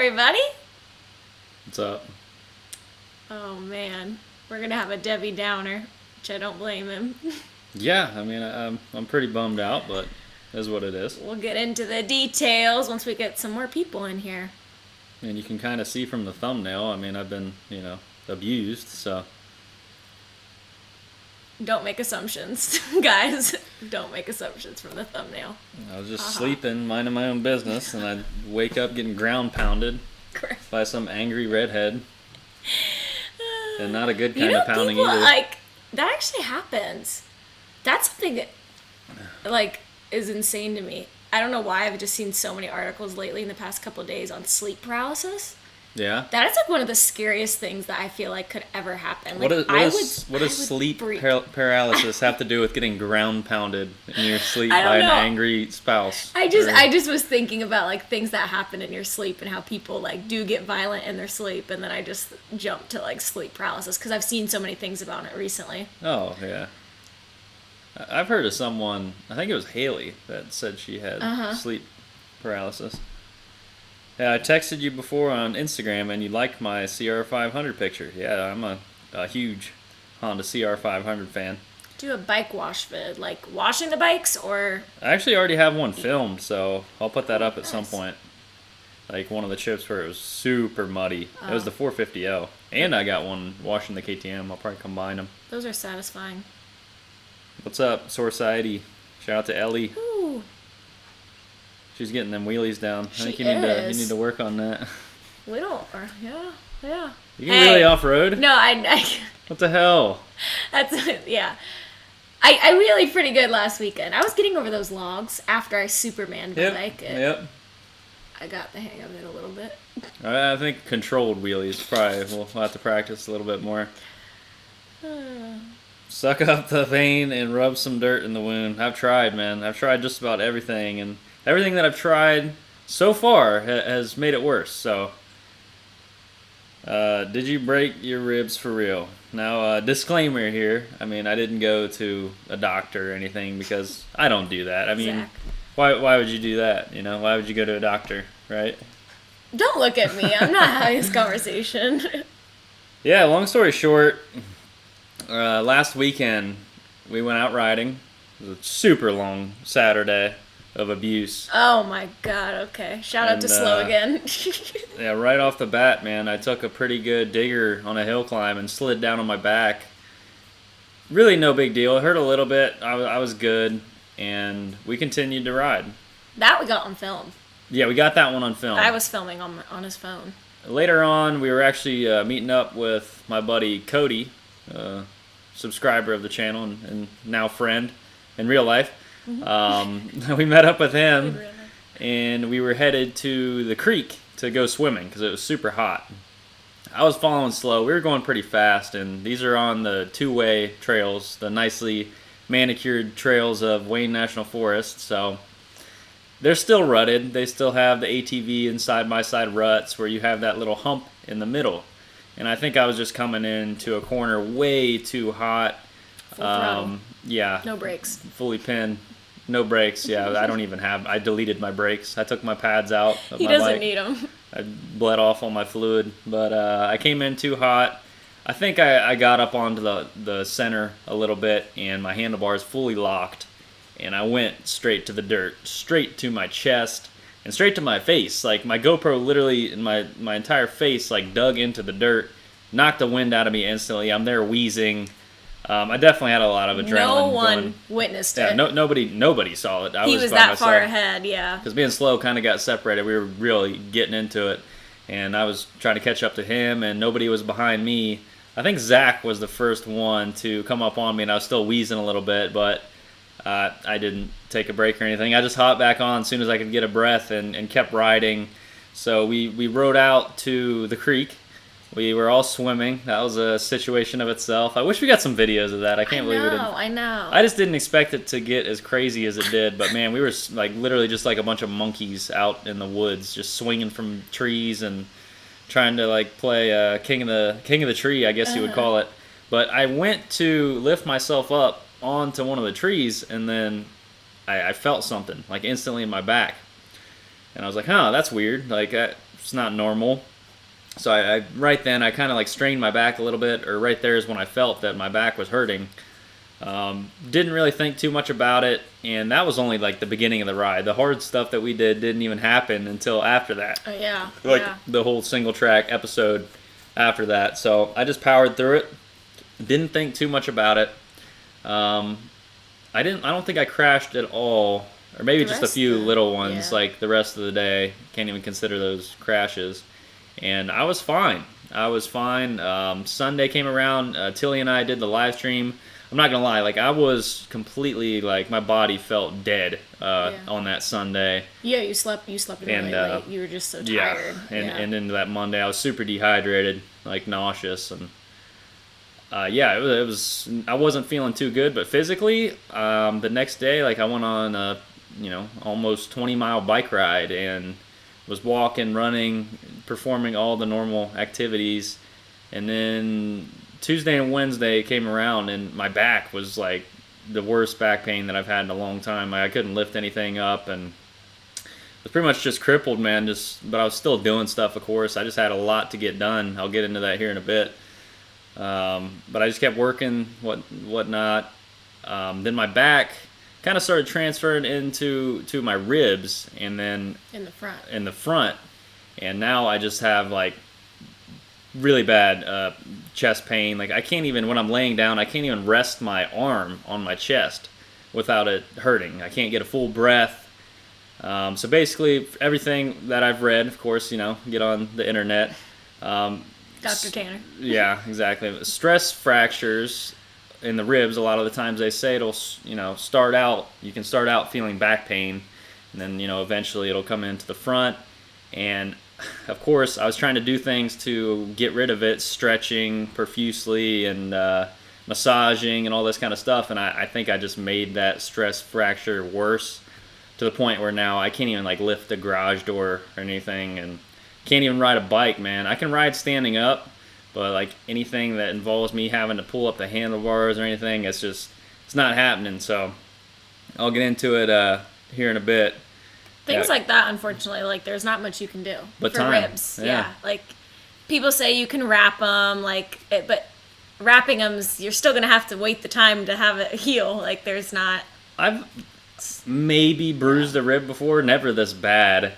everybody. What's up? Oh man, we're gonna have a Debbie Downer, which I don't blame him. Yeah, I mean, I'm pretty bummed out, but it is what it is. We'll get into the details once we get some more people in here. And you can kind of see from the thumbnail, I mean, I've been, abused, so. Don't make assumptions, guys. Don't make assumptions from the thumbnail. I was just sleeping, minding my own business, and I'd wake up getting ground pounded by some angry redhead. And not a good kind of pounding people, either. Like, that actually happens. That's something that, like, is insane to me. I don't know why I've just seen so many articles lately in the past couple of days on sleep paralysis. Yeah. That is like one of the scariest things that I feel like could ever happen. Like, what does sleep paralysis have to do with getting ground pounded in your sleep by an angry spouse? I just was thinking about like things that happen in your sleep and how people like do get violent in their sleep, and then I just jumped to like sleep paralysis because I've seen so many things about it recently. Oh yeah. I've heard of someone, I think it was Haley, that said she had sleep paralysis. Yeah, I texted you before on Instagram, and you liked my CR500 picture. Yeah, I'm a huge Honda CR500 fan. Do a bike wash vid, like washing the bikes, or... I actually already have one filmed, so I'll put that up at some point. Like one of the trips where it was super muddy. It was the 450L. And I got one washing the KTM. I'll probably combine them. Those are satisfying. What's up, Society? Shout out to Ellie. Ooh. She's getting them wheelies down. I think you need to work on that. We don't. Yeah. You can really off road? No, I. What the hell? That's yeah. I wheelied pretty good last weekend. I was getting over those logs after I Supermaned my bike. Yep. I got the hang of it a little bit. I think controlled wheelies probably we'll have to practice a little bit more. Suck up the vein and rub some dirt in the wound. I've tried, man. I've tried just about everything, and everything that I've tried so far has made it worse. So, did you break your ribs for real? Now, disclaimer here. I mean, I didn't go to a doctor or anything because I don't do that. I mean, why would you do that? You know, why would you go to a doctor, right? Don't look at me. I'm not having this conversation. Yeah, long story short, last weekend we went out riding. It was a super long Saturday of abuse. Oh my god, okay. Shout out to Slow again. Yeah, right off the bat, man, I took a pretty good digger on a hill climb and slid down on my back. Really no big deal. It hurt a little bit. I was good, and we continued to ride. That we got on film. Yeah, we got that one on film. I was filming on his phone. Later on, we were actually meeting up with my buddy Cody, subscriber of the channel and now friend in real life. We met up with him, and we were headed to the creek to go swimming because it was super hot. I was following slow. We were going pretty fast, and these are on the two-way trails, the nicely manicured trails of Wayne National Forest. So they're still rutted. They still have the ATV and side-by-side ruts where you have that little hump in the middle. And I think I was just coming into a corner way too hot. Full throttle. Yeah. No brakes. Fully pinned. No brakes. Yeah, I deleted my brakes. I took my pads out of he my doesn't bike. need them. I bled off all my fluid. But I came in too hot. I think I got up onto the center a little bit, and my handlebars fully locked. And I went straight to the dirt, straight to my chest, and straight to my face. Like, my GoPro literally, in my entire face, like, dug into the dirt, knocked the wind out of me instantly. I'm there wheezing. I definitely had a lot of adrenaline. No one witnessed it. Yeah, nobody saw it. He was that far ahead, yeah. Because being slow kind of got separated. We were really getting into it. And I was trying to catch up to him, and nobody was behind me. I think Zach was the first one to come up on me, and I was still wheezing a little bit, but I didn't take a break or anything. I just hopped back on as soon as I could get a breath and kept riding. So we rode out to the creek. We were all swimming. That was a situation of itself. I wish we got some videos of that. I can't believe we didn't. I know. I just didn't expect it to get as crazy as it did. But man, we were like literally just like a bunch of monkeys out in the woods, just swinging from trees and trying to like play king of the tree, I guess you would call it. But I went to lift myself up onto one of the trees, and then I felt something like instantly in my back. And I was like, huh, that's weird. Like, it's not normal. So I right then I kind of like strained my back a little bit, or right there is when I felt that my back was hurting. Didn't really think too much about it, and that was only like the beginning of the ride. The hard stuff that we did didn't even happen until after that. Oh yeah. Like yeah. the whole single track episode after that. So I just powered through it. Didn't think too much about it. I don't think I crashed at all, or maybe just a few little ones. Like the rest of the day, can't even consider those crashes. And I was fine. Sunday came around. Tilly and I did the live stream. I'm not gonna lie, like I was completely like my body felt dead on that Sunday. Yeah, you slept really late. You were just so tired. And into that Monday, I was super dehydrated, like nauseous, and it was. I wasn't feeling too good, but physically, the next day, like I went on a almost 20-mile bike ride and was walking, running, performing all the normal activities, and then Tuesday and Wednesday came around, and my back was like the worst back pain that I've had in a long time. I couldn't lift anything up, and was pretty much just crippled, man. But I was still doing stuff, of course. I just had a lot to get done. I'll get into that here in a bit. But I just kept working, whatnot. Then my back kind of started transferring into my ribs, and then in the front, and now I just have like really bad chest pain. Like I can't even, when I'm laying down, I can't even rest my arm on my chest without it hurting. I can't get a full breath. So basically everything that I've read, of course, get on the internet. Dr. Tanner. Yeah, exactly. Stress fractures in the ribs, a lot of the times they say it'll, you can start out feeling back pain, and then, eventually it'll come into the front. And of course, I was trying to do things to get rid of it, stretching profusely and massaging and all this kind of stuff. And I think I just made that stress fracture worse to the point where now I can't even like lift the garage door or anything, and can't even ride a bike, man. I can ride standing up, but like anything that involves me having to pull up the handlebars or anything, it's not happening. So I'll get into it here in a bit. Things like that, unfortunately, like there's not much you can do but for time. Ribs. Yeah, like people say you can wrap them, but wrapping them, you're still gonna have to wait the time to have it heal. Like there's not. I've maybe bruised a rib before, never this bad,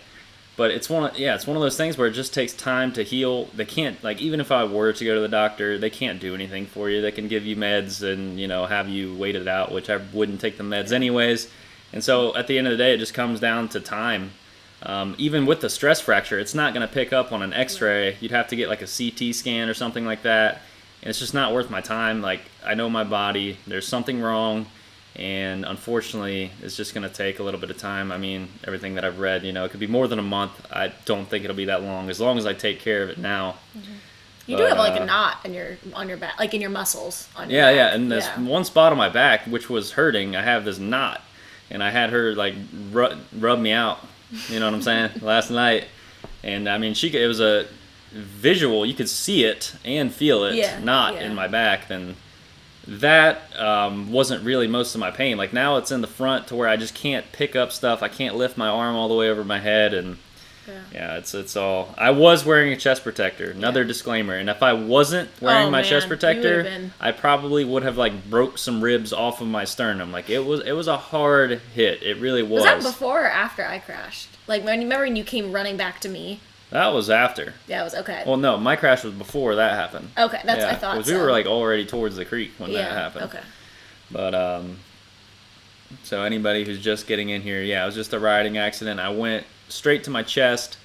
but it's one of those things where it just takes time to heal. They can't, like, even if I were to go to the doctor, they can't do anything for you. They can give you meds and have you wait it out, which I wouldn't take the meds anyways. And so at the end of the day, it just comes down to time. Even with the stress fracture, it's not going to pick up on an x-ray. You'd have to get like a CT scan or something like that. And it's just not worth my time. Like, I know my body, there's something wrong. And unfortunately, it's just going to take a little bit of time. I mean, everything that I've read, it could be more than a month. I don't think it'll be that long as I take care of it now. Mm-hmm. You do have like a knot on your back, like in your muscles. Yeah. And there's one spot on my back, which was hurting. I have this knot. And I had her like rub me out, you know what I'm saying, last night. And I mean, it was a visual, you could see it and feel it, in my back. Then that wasn't really most of my pain. Like now it's in the front to where I just can't pick up stuff. I can't lift my arm all the way over my head, and it's all. I was wearing a chest protector. Another disclaimer. And if I wasn't wearing my chest protector, I probably would have like broke some ribs off of my sternum. Like it was a hard hit. It really was. Was that before or after I crashed? Like remember when you came running back to me? That was after. Yeah, it was okay. Well, no, my crash was before that happened. Okay, that's what I thought. Because we were like already towards the creek when that happened. Okay. But so anybody who's just getting in here, it was just a riding accident. I went straight to my chest,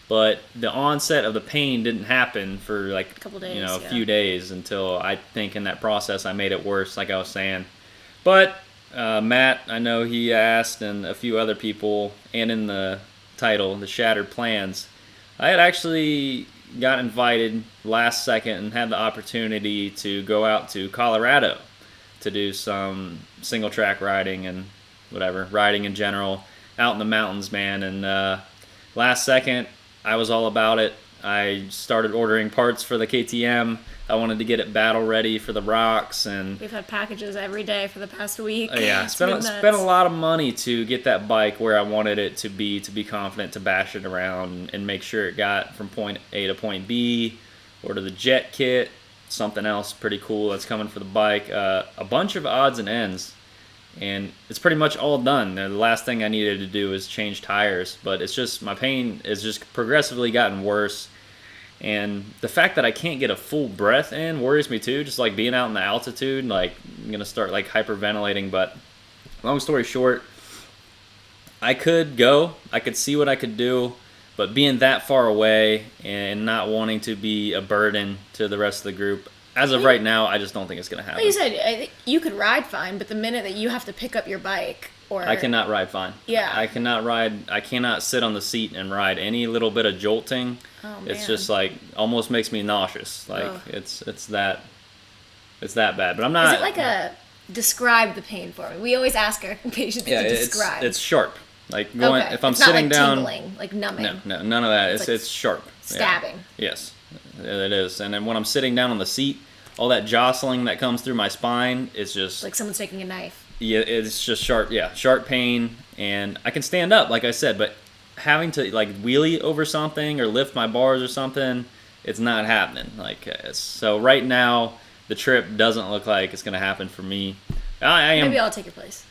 but the onset of the pain didn't happen for like a couple days, a few days, until I think in that process I made it worse, like I was saying. But Matt, I know he asked, and a few other people, and in the title, the Shattered Plans, I had actually got invited last second and had the opportunity to go out to Colorado to do some single track riding and riding in general out in the mountains, man. And last second, I was all about it. I started ordering parts for the KTM. I wanted to get it battle ready for the rocks, and We've had packages every day for the past week. yeah, spent been a nuts. lot of money to get that bike where I wanted it to be confident to bash it around and make sure it got from point A to point B, or to the jet kit, something else pretty cool that's coming for the bike, a bunch of odds and ends, and it's pretty much all done. The last thing I needed to do is change tires, but it's just my pain is just progressively gotten worse. And the fact that I can't get a full breath in worries me too. Just like being out in the altitude, like I'm gonna start like hyperventilating. But long story short, I could see what I could do, but being that far away and not wanting to be a burden to the rest of the group, as of right now, I just don't think it's gonna happen. Like you said, I think you could ride fine, but the minute that you have to pick up your bike, or I cannot ride fine. Yeah. I cannot sit on the seat and ride. Any little bit of jolting, Oh, it's man. just like almost makes me nauseous. Like Ugh. it's that bad. But I'm not. Is it like a describe the pain for me? We always ask our patients Yeah, to describe. it's sharp. Like going okay. if I'm It's not sitting like down. tingling, like numbing. No, none of that. It's It's like sharp. Yeah. stabbing. Yes, it is. And then when I'm sitting down on the seat, all that jostling that comes through my spine is just Like someone's taking a knife. yeah, it's just sharp. Yeah, sharp pain, and I can stand up, like I said, but having to like wheelie over something or lift my bars or something, it's not happening. Like so, right now, the trip doesn't look like it's gonna happen for me. I am. Maybe I'll take your place.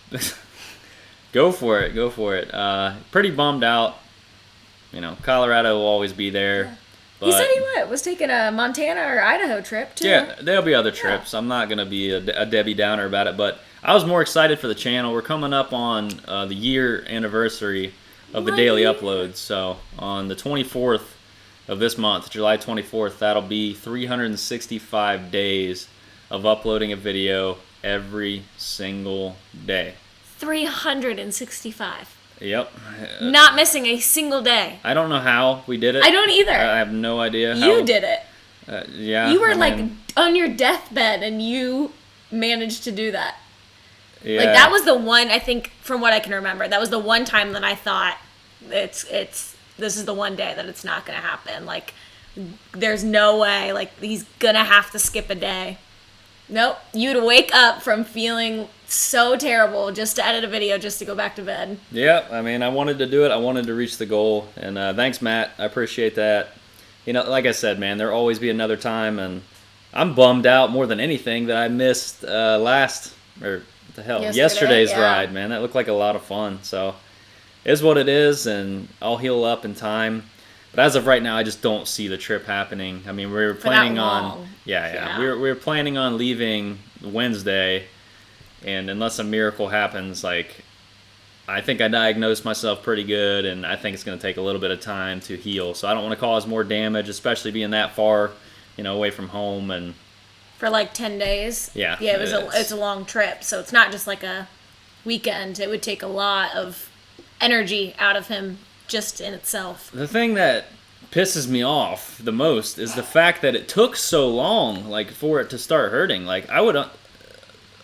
Go for it. Pretty bummed out. You know, Colorado will always be there. Yeah. But He said he was taking a Montana or Idaho trip too. yeah, there'll be other trips. I'm not gonna be a Debbie Downer about it, but I was more excited for the channel. We're coming up on the year anniversary of the daily uploads. So on the 24th of this month, July 24th, that'll be 365 days of uploading a video every single day. 365. Yep. Not missing a single day. I don't know how we did it. I don't either. I have no idea how. You did it. Yeah. You were I like mean, on your deathbed and you managed to do that. yeah. Like that was the one, I think, from what I can remember, that was the one time that I thought this is the one day that it's not gonna happen. Like there's no way, like he's gonna have to skip a day. Nope. You'd wake up from feeling so terrible just to edit a video just to go back to bed. Yeah, I mean, I wanted to do it. I wanted to reach the goal, and thanks, Matt. I appreciate that. You know, like I said, man, there'll always be another time, and I'm bummed out more than anything that I missed yesterday's yeah. ride, man. That looked like a lot of fun. So, it is what it is, and I'll heal up in time. But as of right now, I just don't see the trip happening. I mean, we were planning on, long. yeah. We were planning on leaving Wednesday, and unless a miracle happens, like I think I diagnosed myself pretty good, and I think it's going to take a little bit of time to heal. So I don't want to cause more damage, especially being that far, away from home. And For like 10 days. Yeah, Yeah, it's- it's a long trip, so it's not just like a weekend. It would take a lot of energy out of him just in itself. the thing that pisses me off the most is the fact that it took so long, like for it to start hurting. Like I would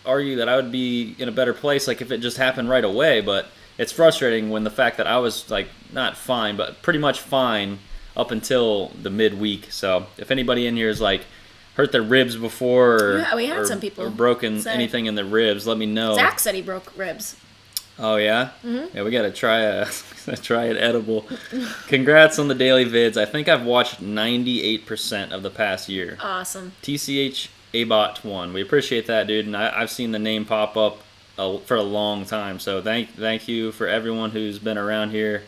argue that I would be in a better place, like if it just happened right away. But it's frustrating when the fact that I was like not fine, but pretty much fine up until the midweek. So if anybody in here is like hurt their ribs before, or, Yeah, we had or- some people or broken say. anything in the ribs, let me know. Zach said he broke ribs. Oh yeah, yeah. We gotta try it edible. Congrats on the daily vids. I think I've watched 98% of the past year. Awesome. TCH Abot1. We appreciate that, dude. And I've seen the name pop up for a long time. So thank you for everyone who's been around here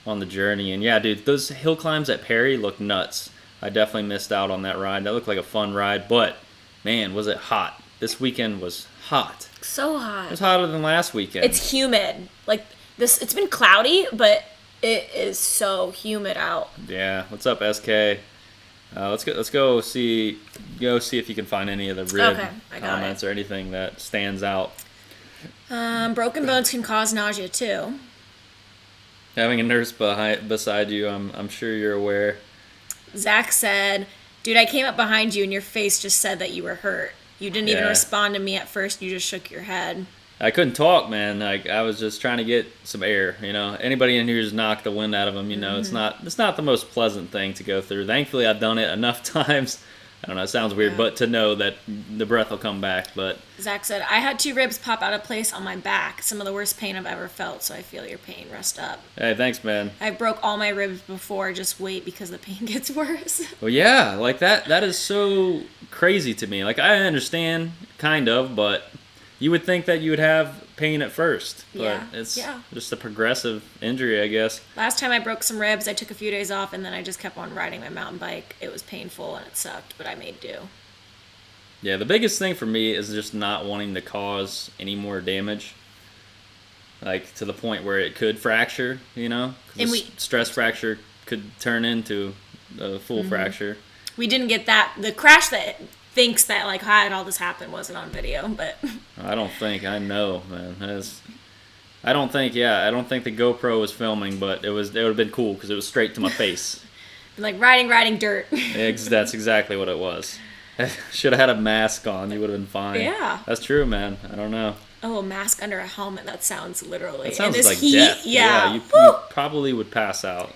on the journey. And yeah, dude, those hill climbs at Perry look nuts. I definitely missed out on that ride. That looked like a fun ride, but man, was it hot. This weekend was hot. So It hot. was hotter than last weekend. It's humid. Like this, it's been cloudy, but it is so humid out. Yeah. What's up, SK? Let's go see if you can find any of the rib Okay, I got comments or anything that stands out. Broken bones can cause nausea too. Having a nurse beside you, I'm sure you're aware. Zach said, "Dude, I came up behind you and your face just said that you were hurt. You didn't even Yeah. respond to me at first. You just shook your head." I couldn't talk, man. Like I was just trying to get some air. Anybody in here who's knocked the wind out of them. It's not the most pleasant thing to go through. Thankfully, I've done it enough times. I don't know. It sounds weird, Yeah. but to know that the breath will come back. But Zach said, I had 2 ribs pop out of place on my back. Some of the worst pain I've ever felt, so I feel your pain. Rest up. hey, thanks, man. I broke all my ribs before. Just wait because the pain gets worse. Well, yeah, like that. That is so crazy to me. Like I understand, kind of, but you would think that you would have pain at first, but Yeah, it's yeah. just a progressive injury, I guess. Last time I broke some ribs, I took a few days off, and then I just kept on riding my mountain bike. It was painful and it sucked, but I made do. Yeah, the biggest thing for me is just not wanting to cause any more damage, like to the point where it could fracture. 'Cause And a stress fracture could turn into a full fracture. We didn't get that. The crash that thinks that, like, how did all this happen wasn't on video, but I don't think I know, man. I don't think the GoPro was filming, but it would have been cool because it was straight to my face. like riding dirt. That's exactly what it was. Should have had a mask on. You would have been fine. Yeah. That's true, man. I don't know. Oh, a mask under a helmet. That sounds literally. That sounds in this like heat, death. Yeah. You probably would pass out.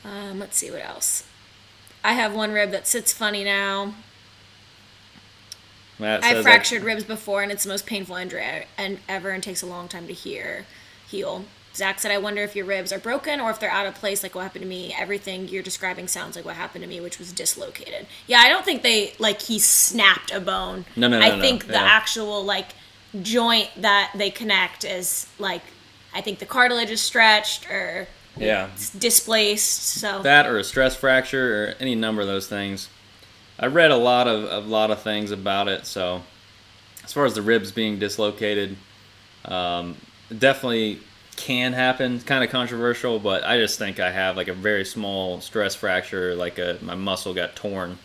Let's see what else. I have one rib that sits funny now. Matt I've says fractured ribs before, and it's the most painful injury ever, and takes a long time to heal. Zach said, I wonder if your ribs are broken or if they're out of place, like what happened to me. Everything you're describing sounds like what happened to me, which was dislocated. Yeah, I don't think he snapped a bone. No, I think the yeah. actual, joint that they connect is, I think the cartilage is stretched or Yeah. it's displaced, so. That or a stress fracture or any number of those things. I read a lot of things about it. So as far as the ribs being dislocated, definitely can happen. Kind of controversial, but I just think I have like a very small stress fracture, my muscle got torn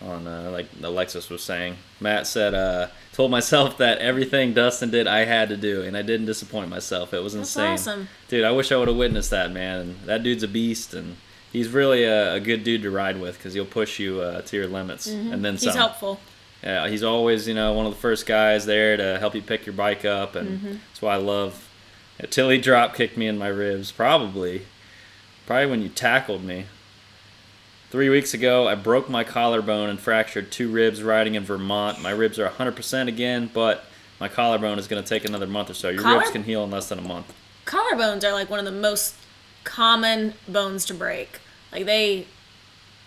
on like Alexis was saying. Matt said, told myself that everything Dustin did I had to do, and I didn't disappoint myself. It was insane. That's awesome. Dude, I wish I would have witnessed that, man. And that dude's a beast, and he's really a good dude to ride with because he'll push you to your limits and then some. He's helpful. Yeah, he's always, one of the first guys there to help you pick your bike up, and that's why I love. Till he drop kicked me in my ribs, probably when you tackled me. 3 weeks ago, I broke my collarbone and fractured 2 ribs riding in Vermont. My ribs are 100% again, but my collarbone is going to take another month or so. Your ribs can heal in less than a month. Collarbones are like one of the most common bones to break. It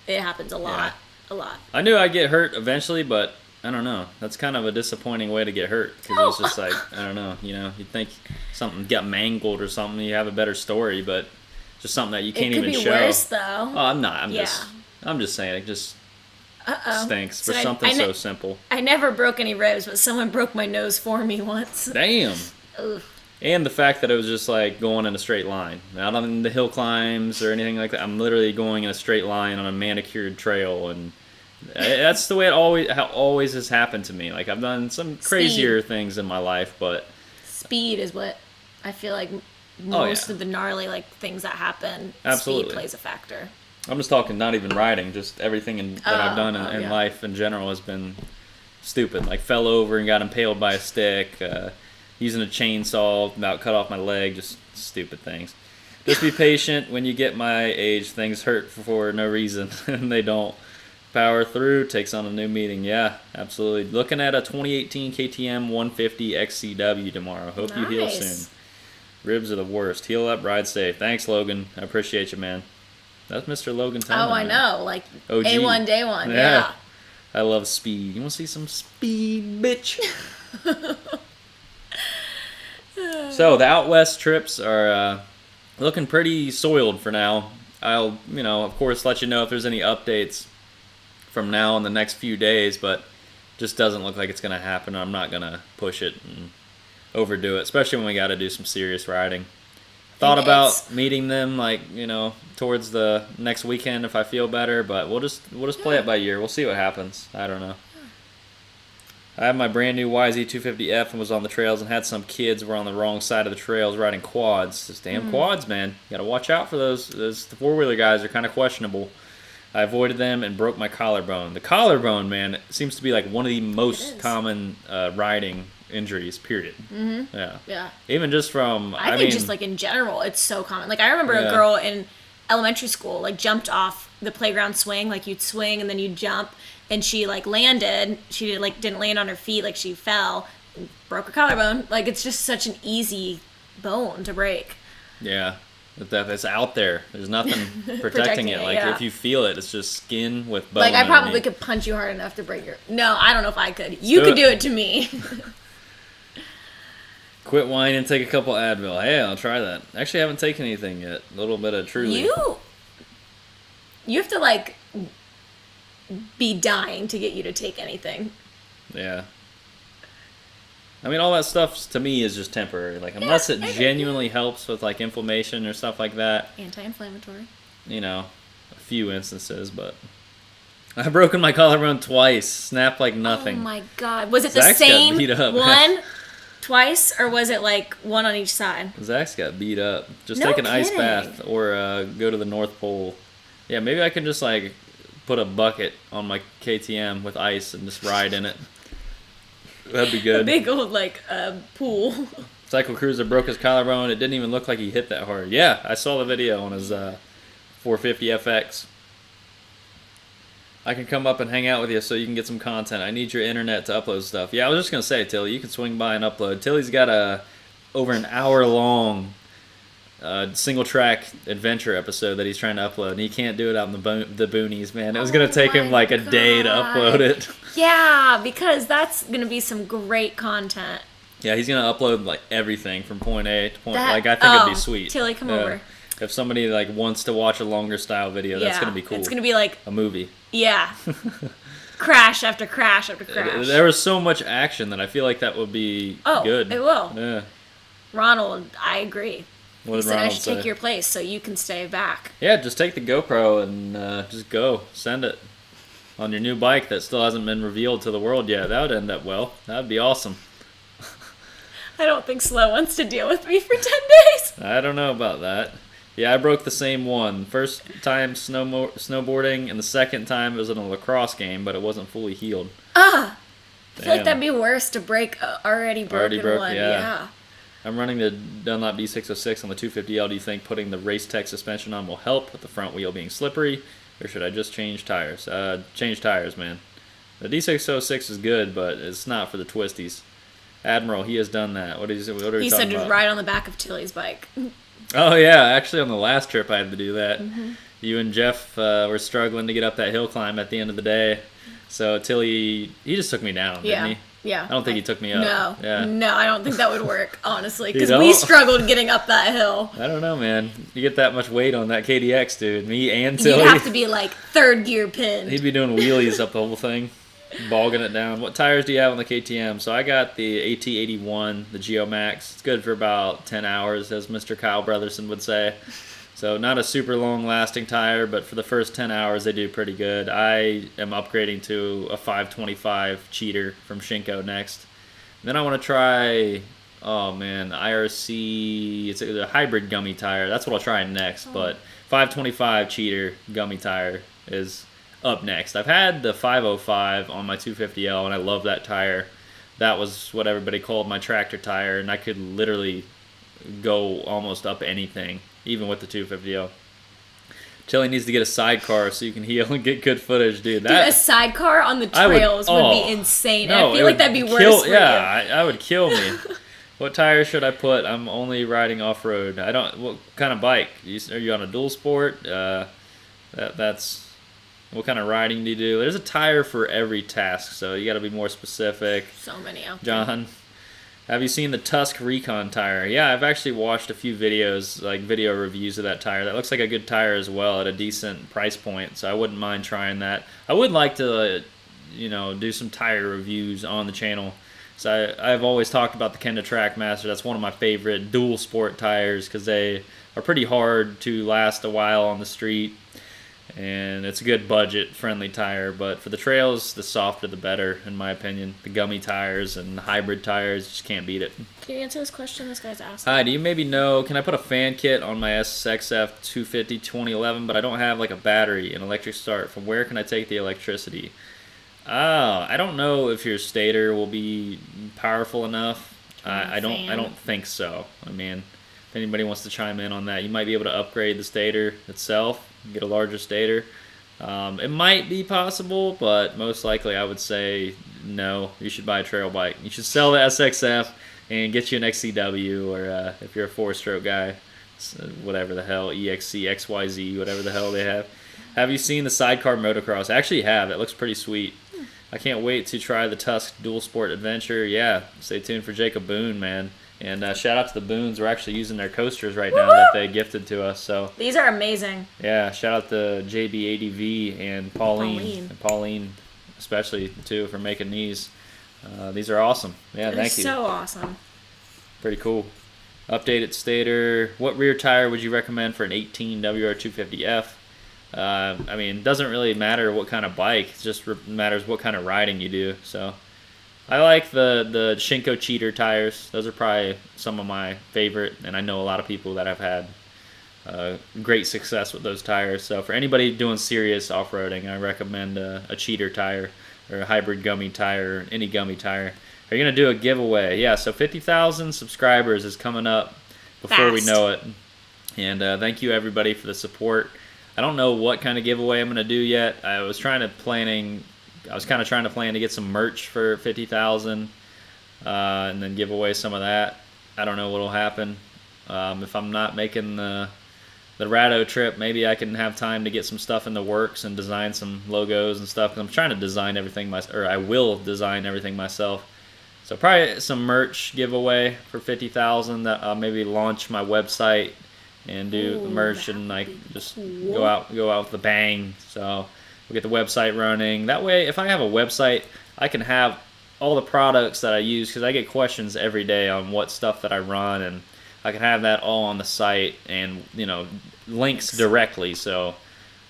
happens a lot. I knew I'd get hurt eventually, but I don't know. That's kind of a disappointing way to get hurt because it was just like, I don't know. You'd think something got mangled or something. You have a better story, but just something that you can't even show. It could be worse, though. Oh, I'm not. I'm just saying it just stinks for something so simple. I never broke any ribs, but someone broke my nose for me once. Damn. Ugh. And the fact that it was just like going in a straight line, not on the hill climbs or anything like that. I'm literally going in a straight line on a manicured trail, and that's the way it always has happened to me. Like I've done some crazier things in my life, but speed is what I feel like most of the gnarly things that happen. Absolutely. Speed plays a factor. I'm just talking not even riding, just everything that I've done in life in general has been stupid. Like fell over and got impaled by a stick, using a chainsaw, about cut off my leg, just stupid things. Just be patient. When you get my age, things hurt for no reason, and they don't. Power through, takes on a new meaning. Yeah, absolutely. Looking at a 2018 KTM 150 XCW tomorrow. Hope you heal soon. Ribs are the worst. Heal up, ride safe. Thanks, Logan. I appreciate you, man. That's Mr. Logan Tillman. Oh, I know. Like OG. A1 Day 1. Yeah. I love speed. You want to see some speed, bitch? So, the out west trips are looking pretty soiled for now. I'll, of course, let you know if there's any updates from now in the next few days, but just doesn't look like it's going to happen. I'm not going to push it and overdo it, especially when we got to do some serious riding. Thought about meeting them towards the next weekend if I feel better, but we'll just play it by ear. We'll see what happens. I don't know. I have my brand new YZ250F and was on the trails and had some kids were on the wrong side of the trails riding quads. Those damn quads, man. You got to watch out for those. The four-wheeler guys are kind of questionable. I avoided them and broke my collarbone. The collarbone, man, seems to be like one of the most common riding injuries. Period. Mm-hmm. Yeah. Yeah. Even just from I think just like in general, it's so common. Like I remember a Yeah. girl in elementary school like jumped off the playground swing. Like you'd swing and then you'd jump, and she like landed. She didn't land on her feet. Like she fell, and broke her collarbone. Like it's just such an easy bone to break. Yeah. It's out there. There's nothing protecting Protecting it. it, Like yeah. if you feel it, it's just skin with bone. Like I probably underneath. could punch you hard enough to break your. No, I don't know if I could. You could do it to me. Quit whining and take a couple Advil. Hey, I'll try that. Actually, I haven't taken anything yet. A little bit of Truly. You have to like be dying to get you to take anything. Yeah. I mean, all that stuff to me is just temporary. Like, unless it genuinely helps with like inflammation or stuff like that. Anti-inflammatory. You know, a few instances, but I've broken my collarbone twice. Snapped like nothing. Oh my god! Was it Zach's the got same beat up. one twice, or was it like one on each side? Zach's got beat up. Just No take an ice kidding. bath or go to the North Pole. Yeah, maybe I can just like put a bucket on my KTM with ice and just ride in it. That'd be A good. big old like pool. Cycle Cruiser broke his collarbone. It didn't even look like he hit that hard. Yeah, I saw the video on his 450 FX. I can come up and hang out with you so you can get some content. I need your internet to upload stuff. Yeah, I was just going to say, Tilly, you can swing by and upload. Tilly's got over an hour long single track adventure episode that he's trying to upload, and he can't do it out in the boonies, man. It was going to take him like a day to upload it. Yeah, because that's gonna be some great content. Yeah, he's going to upload like everything from point A to point. Like I think it'd be sweet. Tilly, come Yeah. over. If somebody like wants to watch a longer style video, that's Yeah, going to be cool. It's gonna be like a movie. yeah, crash after crash after crash. There was so much action that I feel like that would be good. It will. Yeah. Ronald, I agree. What He did said I Ronald should say? take your place so you can stay back. Yeah, just take the GoPro and just go. Send it on your new bike that still hasn't been revealed to the world yet. That would end up well. That would be awesome. I don't think Slow wants to deal with me for 10 days. I don't know about that. Yeah, I broke the same one. First time snowboarding, and the second time it was in a lacrosse game, but it wasn't fully healed. I feel like Damn. that'd be worse to break a already broken one. Yeah. I'm running the Dunlop B606 on the 250L. Do you think putting the Race Tech suspension on will help with the front wheel being slippery, or should I just change tires? Change tires, man. The D606 is good, but it's not for the twisties. Admiral, he has done that. What are you He talking said to about? ride on the back of Tilly's bike. Oh, yeah. Actually, on the last trip, I had to do that. Mm-hmm. You and Jeff were struggling to get up that hill climb at the end of the day. So Tilly, he just took me down, Yeah. didn't he? Yeah. I don't think he took me up. No. Yeah. No, I don't think that would work, honestly. You Because don't? we struggled getting up that hill. I don't know, man. You get that much weight on that KDX, dude. Me and You'd Tilly. have to be like third gear pinned. He'd be doing wheelies up the whole thing, bogging it down. What tires do you have on the KTM? So I got the AT81, the Geo Max. It's good for about 10 hours, as Mr. Kyle Brotherson would say. So not a super long-lasting tire, but for the first 10 hours, they do pretty good. I am upgrading to a 525 cheater from Shinko next. Then I want to try, oh man, the IRC. It's a hybrid gummy tire. That's what I'll try next. But 525 cheater gummy tire is up next. I've had the 505 on my 250L, and I love that tire. That was what everybody called my tractor tire, and I could literally go almost up anything, even with the 250L. Tilly needs to get a sidecar so you can heal and get good footage, dude. Dude, a sidecar on the trails would be insane. I feel like that'd be worse for you. I would kill me. What tires should I put? I'm only riding off road. I don't. What kind of bike? Are you on a dual sport? That's. What kind of riding do you do? There's a tire for every task, so you got to be more specific. So many out there. John, have you seen the Tusk Recon tire? Yeah, I've actually watched a few videos, like video reviews of that tire. That looks like a good tire as well at a decent price point, so I wouldn't mind trying that. I would like to, do some tire reviews on the channel. So I've always talked about the Kenda Trackmaster. That's one of my favorite dual sport tires because they are pretty hard to last a while on the street. And it's a good budget-friendly tire, but for the trails, the softer the better, in my opinion. The gummy tires and the hybrid tires, just can't beat it. Can you answer this question this guy's asked? Hi, do you maybe know, can I put a fan kit on my SXF 250 2011, but I don't have like a battery and electric start? From where can I take the electricity? I don't know if your stator will be powerful enough. A I don't. I fan. don't think so. I mean, if anybody wants to chime in on that, you might be able to upgrade the stator itself, get a larger stator. It might be possible, but most likely, I would say no. You should buy a trail bike. You should sell the SXF and get you an XCW, or if you're a four-stroke guy, whatever the hell, EXC, XYZ, whatever the hell they have. Have you seen the sidecar motocross? I actually have. It looks pretty sweet. I can't wait to try the Tusk Dual Sport Adventure. Yeah, stay tuned for Jacob Boone, man. And shout out to the Boones. We're actually using their coasters right now that they gifted to us. So These are amazing. yeah, shout out to JBADV and Pauline especially too for making these. These are awesome. Yeah, They're thank you. so awesome. Pretty cool. Updated stator. What rear tire would you recommend for an 18 WR250F? I mean, it doesn't really matter what kind of bike. It just matters what kind of riding you do. So I like the Shinko Cheater tires. Those are probably some of my favorite, and I know a lot of people that have had great success with those tires. So for anybody doing serious off-roading, I recommend a Cheater tire or a hybrid gummy tire or any gummy tire. Are you going to do a giveaway? Yeah, so 50,000 subscribers is coming up before we Fast. know it. And thank you everybody for the support. I don't know what kind of giveaway I'm going to do yet. I was kind of planning to get some merch for 50,000 and then give away some of that. I don't know what will happen. If I'm not making the Rado trip, maybe I can have time to get some stuff in the works and design some logos and stuff. 'Cause I'm trying to design everything I will design everything myself. So probably some merch giveaway for 50,000. That I'll maybe launch my website and do the merch and like just cool. go out with a bang. So we'll get the website running. That way, if I have a website, I can have all the products that I use, because I get questions every day on what stuff that I run, and I can have that all on the site and links directly. So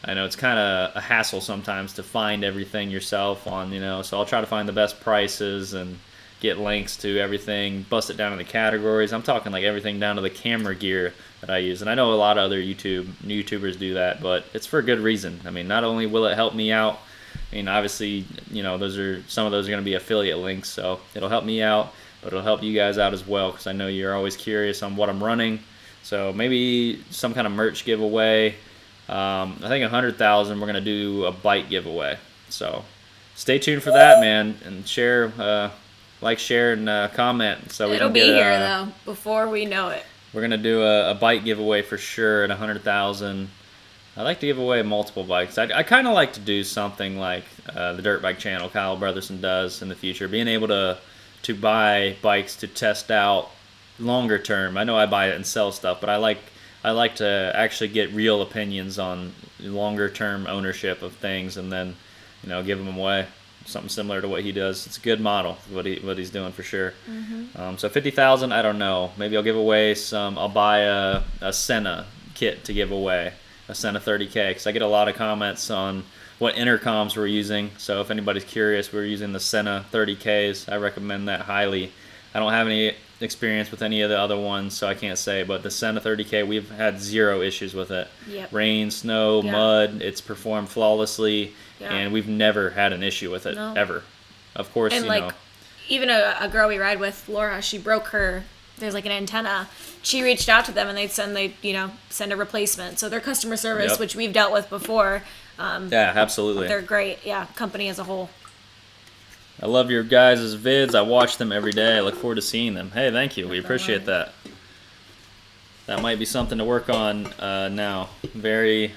I know it's kind of a hassle sometimes to find everything yourself on So I'll try to find the best prices and get links to everything, bust it down into categories. I'm talking like everything down to the camera gear that I use. And I know a lot of other YouTubers do that, but it's for a good reason. I mean, not only will it help me out, I mean, obviously, some of those are going to be affiliate links, so it'll help me out, but it'll help you guys out as well, because I know you're always curious on what I'm running. So maybe some kind of merch giveaway. I think 100,000 we're going to do a bike giveaway. So stay tuned for that, man, and share, share, and comment. So It'll be here though before we know it. We're gonna do a bike giveaway for sure at 100,000. I like to give away multiple bikes. I kind of like to do something like the Dirt Bike channel, Kyle Brotherson, does in the future, being able to buy bikes to test out longer term. I know I buy it and sell stuff, but I like to actually get real opinions on longer term ownership of things, and then give them away. Something similar to what he does. It's a good model, what he's doing for sure. Mm-hmm. So 50,000, I don't know. Maybe I'll give away some. I'll buy a Senna kit to give away, a Senna 30K, because I get a lot of comments on what intercoms we're using. So if anybody's curious, we're using the Senna 30Ks. I recommend that highly. I don't have any experience with any of the other ones, so I can't say, but the Senna 30K, we've had zero issues with it. Yep. Rain, snow, Yeah. mud, it's performed flawlessly. Yeah. And we've never had an issue with it, No. ever. Of course, And even a girl we ride with, Laura, she broke her. There's like an antenna. She reached out to them and they'd send a replacement. So their customer service, Yep. which we've dealt with before, yeah, absolutely. they're great. Yeah, company as a whole. I love your guys' vids. I watch them every day. I look forward to seeing them. Hey, thank you. We appreciate that. That might be something to work on now. Very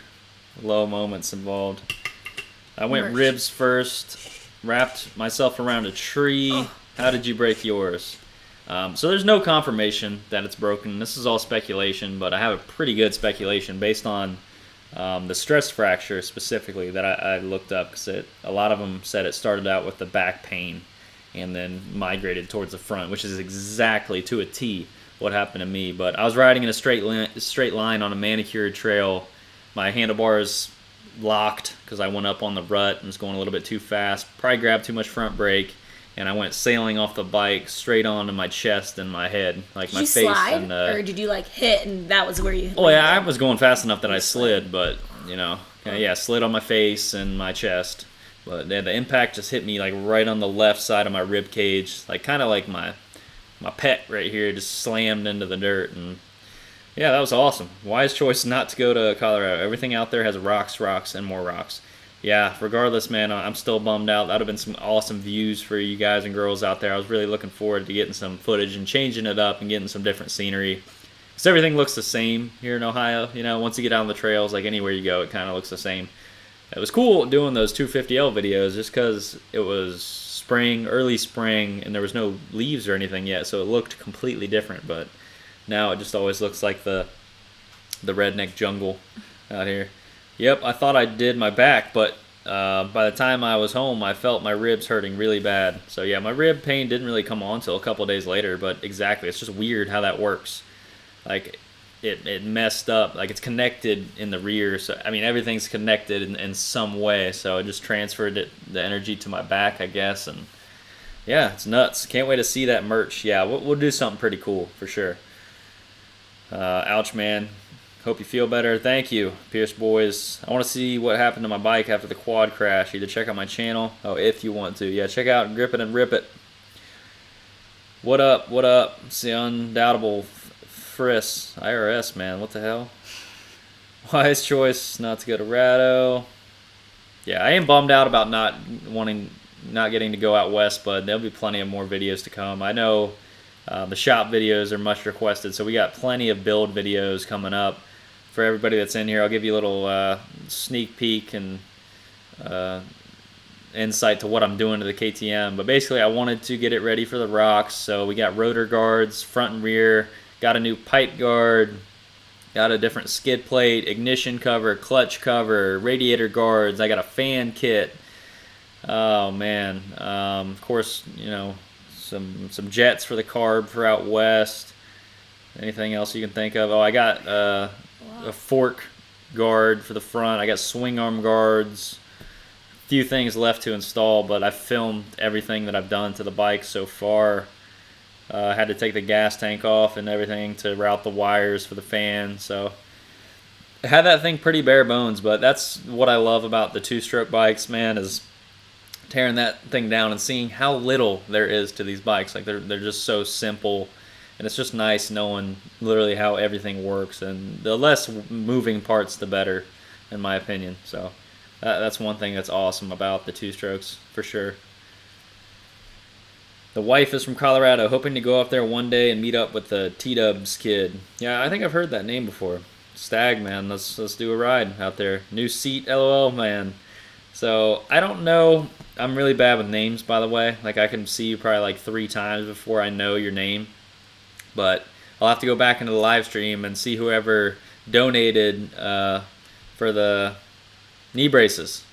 low moments involved. I went Merch. ribs first, wrapped myself around a tree. Oh. How did you break yours? So there's no confirmation that it's broken. This is all speculation, but I have a pretty good speculation based on the stress fracture specifically that I looked up, because a lot of them said it started out with the back pain and then migrated towards the front, which is exactly to a T what happened to me. But I was riding in a straight line on a manicured trail. My handlebars locked because I went up on the rut and was going a little bit too fast. Probably grabbed too much front brake, and I went sailing off the bike straight onto my chest and my head, like Did my you face. slide, And or did you hit and that was where you? oh yeah, I was going fast enough that I slid, but slid on my face and my chest, But yeah, the impact just hit me like right on the left side of my rib cage, like kind of like my pet right here just slammed into the dirt. And yeah, that was awesome. Wise choice not to go to Colorado. Everything out there has rocks, rocks, and more rocks. Yeah, regardless, man, I'm still bummed out. That would have been some awesome views for you guys and girls out there. I was really looking forward to getting some footage and changing it up and getting some different scenery. Because everything looks the same here in Ohio. You know, once you get on the trails, like anywhere you go, it kind of looks the same. It was cool doing those 250L videos just because it was spring, early spring, and there was no leaves or anything yet, so it looked completely different. But now it just always looks like the redneck jungle out here. Yep, I thought I did my back, but by the time I was home, I felt my ribs hurting really bad. So yeah, my rib pain didn't really come on until a couple days later, but exactly, it's just weird how that works. Like, it messed up. Like, it's connected in the rear. So, I mean, everything's connected in some way. So, it just transferred the energy to my back, I guess. And, yeah, it's nuts. Can't wait to see that merch. Yeah, we'll do something pretty cool, for sure. Ouch, man. Hope you feel better. Thank you, Pierce Boys. I want to see what happened to my bike after the quad crash. Either check out my channel. Oh, if you want to. Yeah, check out Grip It and Rip It. What up? What up? It's the undoubtable Friss. IRS, man. What the hell? Wise choice not to go to Rado. Yeah, I am bummed out about not getting to go out west, but there'll be plenty of more videos to come. I know the shop videos are much requested, so we got plenty of build videos coming up for everybody that's in here. I'll give you a little sneak peek and insight to what I'm doing to the KTM. But basically, I wanted to get it ready for the rocks, so we got rotor guards, front and rear, got a new pipe guard, got a different skid plate, ignition cover, clutch cover, radiator guards. I got a fan kit. Oh man, of course, you know, some jets for the carb for out west. Anything else you can think of? Oh, I got a fork guard for the front. I got swing arm guards. A few things left to install, but I filmed everything that I've done to the bike so far. I had to take the gas tank off and everything to route the wires for the fan. So I had that thing pretty bare bones, but that's what I love about the two-stroke bikes, man, is tearing that thing down and seeing how little there is to these bikes. Like, they're just so simple, and it's just nice knowing literally how everything works. And the less moving parts, the better, in my opinion. So that's one thing that's awesome about the two-strokes, for sure. The wife is from Colorado, hoping to go up there one day and meet up with the T-Dubs kid. Yeah, I think I've heard that name before. Stag, man. Let's do a ride out there. New seat, LOL, man. So, I don't know. I'm really bad with names, by the way. Like, I can see you probably like 3 times before I know your name. But I'll have to go back into the live stream and see whoever donated for the knee braces.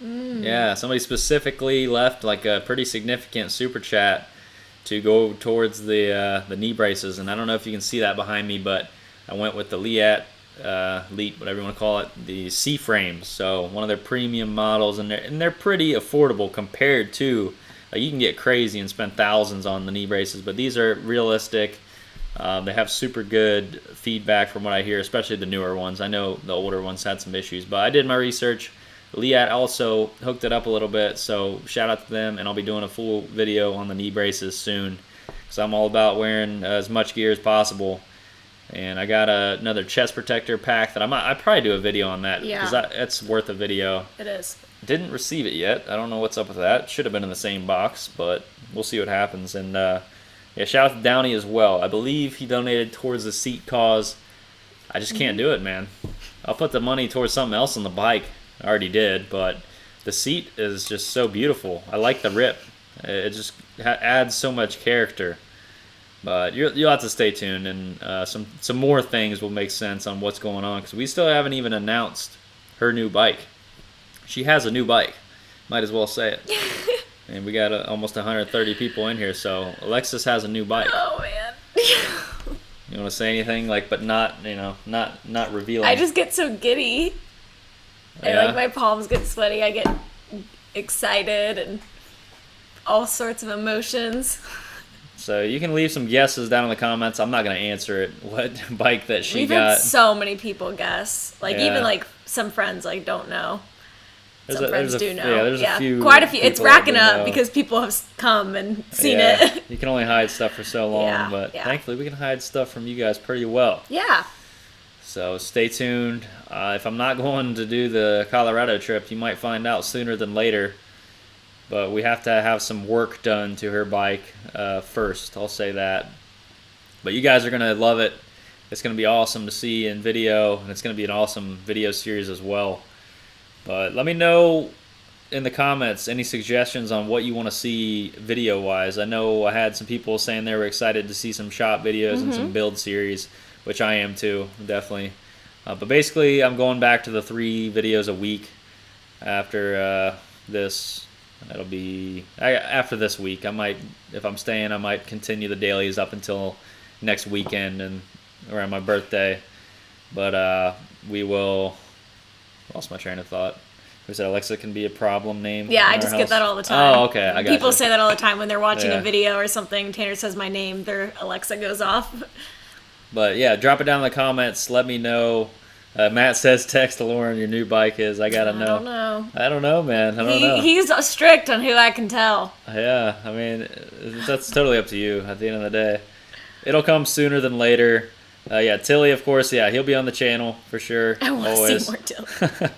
Yeah, somebody specifically left like a pretty significant super chat to go towards the knee braces, and I don't know if you can see that behind me, but I went with the Leat, whatever you want to call it, the C frames. So one of their premium models, and they're pretty affordable compared to, like, you can get crazy and spend thousands on the knee braces, but these are realistic. They have super good feedback from what I hear, especially the newer ones. I know the older ones had some issues, but I did my research. Leat also hooked it up a little bit, so shout out to them, and I'll be doing a full video on the knee braces soon, because I'm all about wearing as much gear as possible. And I got another chest protector pack that I'd probably do a video on that, because that's worth a video. It is. Didn't receive it yet. I don't know what's up with that. Should have been in the same box, but we'll see what happens. And yeah, shout out to Downey as well. I believe he donated towards the seat cause. I just can't do it, man. I'll put the money towards something else on the bike. I already did, but the seat is just so beautiful. I like the rip. It just adds so much character. But you'll have to stay tuned, and some more things will make sense on what's going on, because we still haven't even announced her new bike. She has a new bike. Might as well say it. And we got almost 130 people in here, so Alexis has a new bike. Oh, man. You want to say anything, but not revealing? I just get so giddy. Yeah. And my palms get sweaty. I get excited and all sorts of emotions. So you can leave some guesses down in the comments. I'm not going to answer it. What bike that she We've got. had so many people guess. Even some friends don't know. some friends do know. Yeah, there's a few. Quite a few. It's people that racking do up know. because people have come and seen Yeah, it. you can only hide stuff for so long, Yeah, but yeah. thankfully we can hide stuff from you guys pretty well. Yeah. So stay tuned. If I'm not going to do the Colorado trip, you might find out sooner than later. But we have to have some work done to her bike first. I'll say that. But you guys are going to love it. It's going to be awesome to see in video, and it's going to be an awesome video series as well. But let me know in the comments any suggestions on what you want to see video-wise. I know I had some people saying they were excited to see some shop videos and some build series, which I am too, definitely. But basically, I'm going back to the 3 videos a week after this. It'll be after this week. I might, if I'm staying, I might continue the dailies up until next weekend and around my birthday. But we will. Lost my train of thought. We said Alexa can be a problem name. Yeah, in I our just house. get that all the time. Oh, okay, I got People you. say that all the time when they're watching Yeah. a video or something. Tanner says my name, their Alexa goes off. But yeah, drop it down in the comments. Let me know. Matt says text Lauren your new bike is. I gotta know. I don't know. I don't know, man. I don't know. He's strict on who I can tell. Yeah, I mean, that's totally up to you at the end of the day. It'll come sooner than later. Yeah, Tilly, of course, yeah, he'll be on the channel for sure. I want to always. see more Tilly.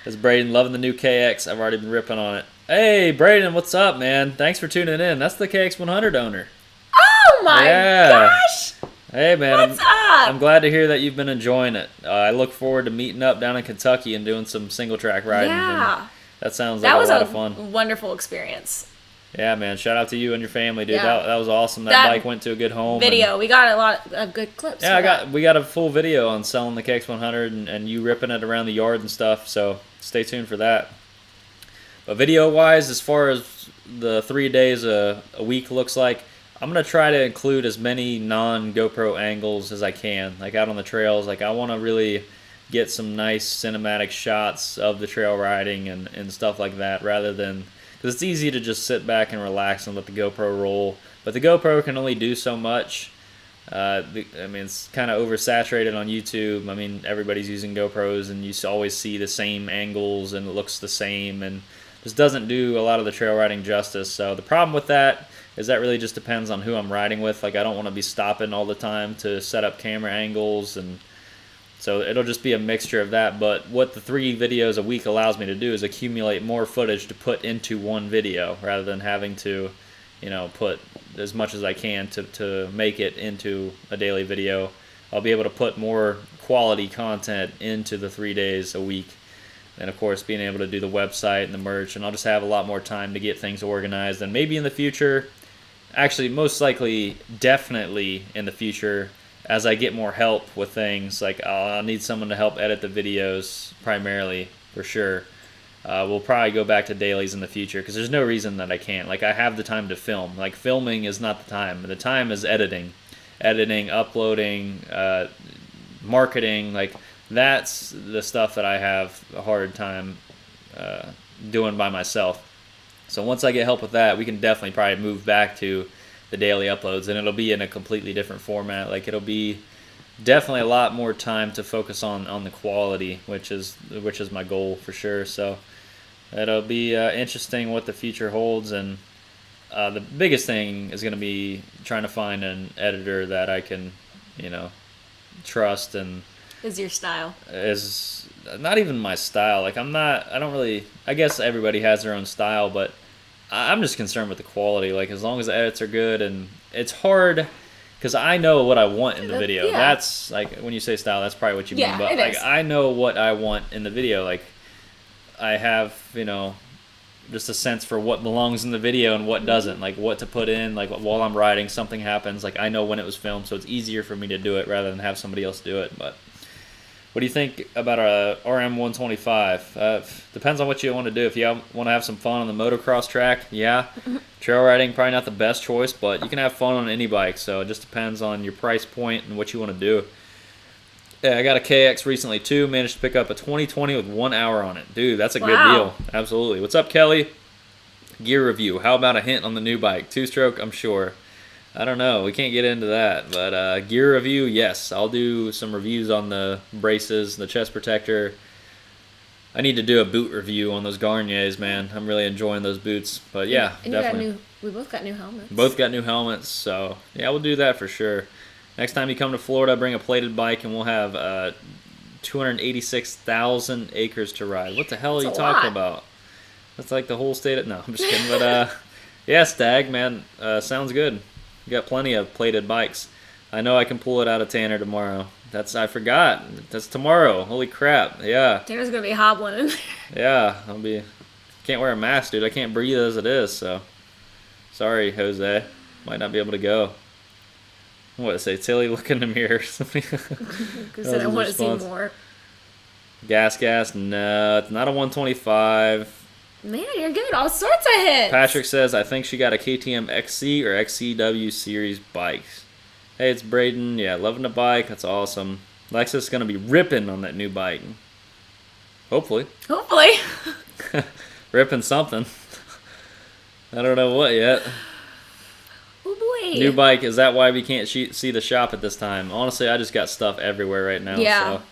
That's Braden, loving the new KX. I've already been ripping on it. Hey, Braden, what's up, man? Thanks for tuning in. That's the KX100 owner. Oh my Yeah. gosh! Hey, man, What's up? I'm glad to hear that you've been enjoying it. I look forward to meeting up down in Kentucky and doing some single track riding. Yeah. That sounds like That a was lot a of fun. wonderful experience. Yeah, man. Shout out to you and your family, dude. Yeah. That was awesome. That That bike went to a good home. Video. We got a lot of good clips. Yeah, for we got a full video on selling the KX100 and you ripping it around the yard and stuff. So stay tuned for that. But video wise, as far as the 3 days a week looks like, I'm gonna try to include as many non-GoPro angles as I can, like out on the trails. Like I want to really get some nice cinematic shots of the trail riding and stuff like that, rather than, because it's easy to just sit back and relax and let the GoPro roll. But the GoPro can only do so much. I mean, it's kind of oversaturated on YouTube. I mean, everybody's using GoPros, and you always see the same angles, and it looks the same, and just doesn't do a lot of the trail riding justice. So the problem with that is that really just depends on who I'm riding with. Like I don't want to be stopping all the time to set up camera angles, and so it'll just be a mixture of that. But what the 3 videos a week allows me to do is accumulate more footage to put into one video, rather than having to, you know, put as much as I can to make it into a daily video. I'll be able to put more quality content into the 3 days a week. And of course, being able to do the website and the merch, and I'll just have a lot more time to get things organized. And maybe in the future, actually most likely, definitely in the future, as I get more help with things, like I'll need someone to help edit the videos primarily, for sure. We'll probably go back to dailies in the future, because there's no reason that I can't. Like I have the time to film. Like filming is not the time. The time is editing, uploading, marketing. Like that's the stuff that I have a hard time doing by myself. So once I get help with that, we can definitely probably move back to the daily uploads, and it'll be in a completely different format. Like it'll be definitely a lot more time to focus on the quality, which is my goal for sure. So it'll be interesting what the future holds, and the biggest thing is going to be trying to find an editor that I can, you know, trust and Is your style. is not even my style. Like I don't really, I guess everybody has their own style, but I'm just concerned with the quality. Like as long as the edits are good, and it's hard because I know what I want in the video. Yeah. That's like when you say style, that's probably what you Yeah, mean. But it like is. I know what I want in the video. Like I have, you know, just a sense for what belongs in the video and what doesn't. Like what to put in. Like while I'm riding, something happens. Like I know when it was filmed, so it's easier for me to do it rather than have somebody else do it. But what do you think about a RM125? Depends on what you want to do. If you want to have some fun on the motocross track, yeah. Trail riding, probably not the best choice, but you can have fun on any bike. So it just depends on your price point and what you want to do. Yeah, I got a KX recently too. Managed to pick up a 2020 with 1 hour on it. Dude, that's a good deal. Absolutely. What's up, Kelly? Gear review. How about a hint on the new bike? 2-stroke, I'm sure. I don't know. We can't get into that. But gear review, yes. I'll do some reviews on the braces, the chest protector. I need to do a boot review on those Garniers, man. I'm really enjoying those boots. But yeah, and definitely. we both got new helmets. Both got new helmets, so yeah, we'll do that for sure. Next time you come to Florida, bring a plated bike, and we'll have 286,000 acres to ride. What the hell are you talking about? That's like the whole state of... No, I'm just kidding. But yeah, Stag, man, sounds good. You got plenty of plated bikes. I know I can pull it out of Tanner tomorrow. I forgot. That's tomorrow. Holy crap. Yeah. Tanner's going to be hobbling in there. Yeah, can't wear a mask, dude. I can't breathe as it is, so... Sorry, Jose. Might not be able to go. What, say, Tilly, look in the mirror. Because I want to see more. Gas. No, it's not a 125. Man, you're getting all sorts of hits. Patrick says, I think she got a KTM XC or XCW series bikes. Hey, it's Braden. Yeah, loving the bike. That's awesome. Lexus is going to be ripping on that new bike. Hopefully. Ripping something. I don't know what yet. Oh boy. New bike, is that why we can't see the shop at this time? Honestly, I just got stuff everywhere right now. Yeah. So.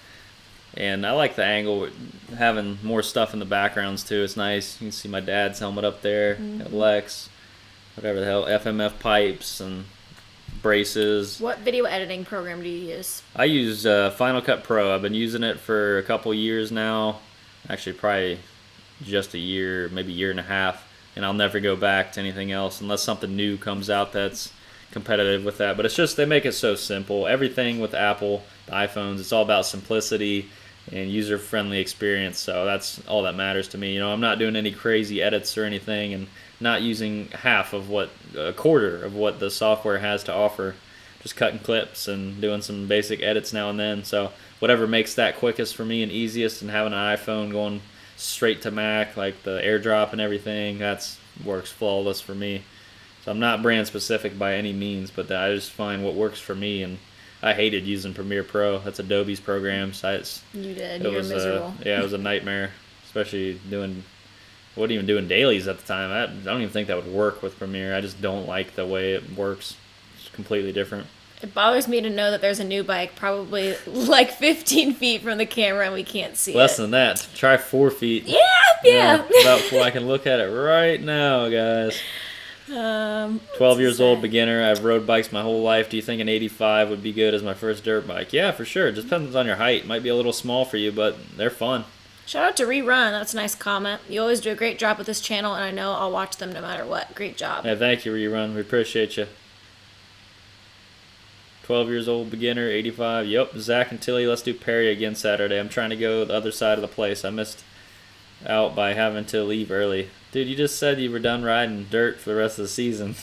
And I like the angle, having more stuff in the backgrounds too. It's nice. You can see my dad's helmet up there, got Lex, whatever the hell, FMF pipes and braces. What video editing program do you use? I use Final Cut Pro. I've been using it for a couple years now. Actually, probably just a year, maybe a year and a half. And I'll never go back to anything else unless something new comes out that's competitive with that. But it's just, they make it so simple. Everything with Apple, the iPhones, it's all about simplicity and user-friendly experience. So that's all that matters to me. You know, I'm not doing any crazy edits or anything, and not using a quarter of what the software has to offer. Just cutting clips and doing some basic edits now and then. So whatever makes that quickest for me and easiest, and having an iPhone going straight to Mac, like the AirDrop and everything, that's works flawless for me. So I'm not brand specific by any means, but I just find what works for me. And I hated using Premiere Pro. That's Adobe's program. So you did. You were miserable. It was a nightmare, especially wasn't even doing dailies at the time. I don't even think that would work with Premiere. I just don't like the way it works. It's completely different. It bothers me to know that there's a new bike probably like 15 feet from the camera and we can't see Less than that. Try 4 feet. Yeah. About 4. I can look at it right now, guys. 12 years old, beginner. I've rode bikes my whole life. Do you think an 85 would be good as my first dirt bike? Yeah, for sure. It just depends on your height. Might be a little small for you, but they're fun. Shout out to Rerun. That's a nice comment. You always do a great job with this channel, and I know I'll watch them no matter what. Great job. Yeah, thank you, Rerun. We appreciate you. 12 years old, beginner, 85. Yep, Zach and Tilly, let's do Perry again Saturday. I'm trying to go the other side of the place. I missed out by having to leave early. Dude, you just said you were done riding dirt for the rest of the season.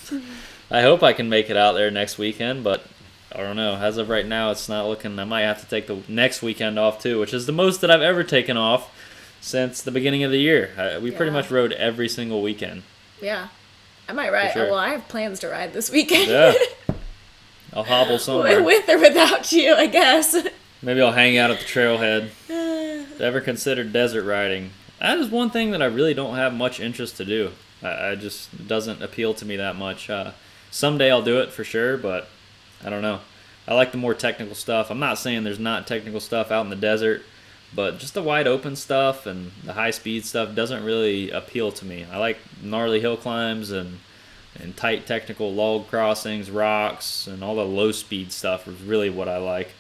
I hope I can make it out there next weekend, but I don't know. As of right now, it's not looking... I might have to take the next weekend off, too, which is the most that I've ever taken off since the beginning of the year. We pretty much rode every single weekend. Yeah. I might ride. Sure. Well, I have plans to ride this weekend. Yeah. I'll hobble somewhere. With or without you, I guess. Maybe I'll hang out at the trailhead. Ever considered desert riding? That is one thing that I really don't have much interest to do. I just, it doesn't appeal to me that much. Someday I'll do it for sure, but I don't know. I like the more technical stuff. I'm not saying there's not technical stuff out in the desert, but just the wide open stuff and the high speed stuff doesn't really appeal to me. I like gnarly hill climbs and tight technical log crossings, rocks, and all the low speed stuff is really what I like.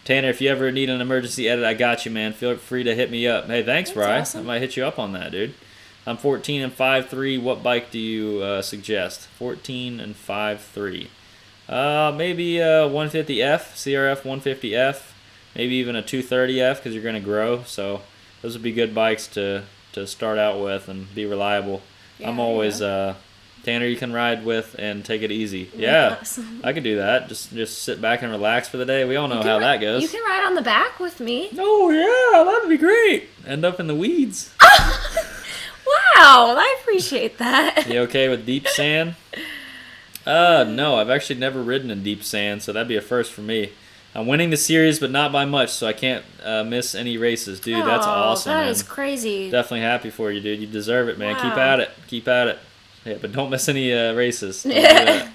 Tanner, if you ever need an emergency edit, I got you, man. Feel free to hit me up. Hey, thanks, Bri. Awesome. I might hit you up on that, dude. I'm 14 and 5'3". What bike do you suggest? 14 and 5'3". Maybe a 150F, CRF 150F. Maybe even a 230F because you're going to grow. So those would be good bikes to start out with and be reliable. Yeah, I'm always... Tanner, you can ride with and take it easy. Yeah, awesome. I could do that. Just sit back and relax for the day. We all know how that goes. You can ride on the back with me. Oh, yeah, that'd be great. End up in the weeds. Wow, I appreciate that. You okay with deep sand? No, I've actually never ridden in deep sand, so that'd be a first for me. I'm winning the series, but not by much, so I can't miss any races. Dude, that's awesome, man. That is crazy. Definitely happy for you, dude. You deserve it, man. Wow. Keep at it. Keep at it. Yeah, but don't miss any races. Don't do that.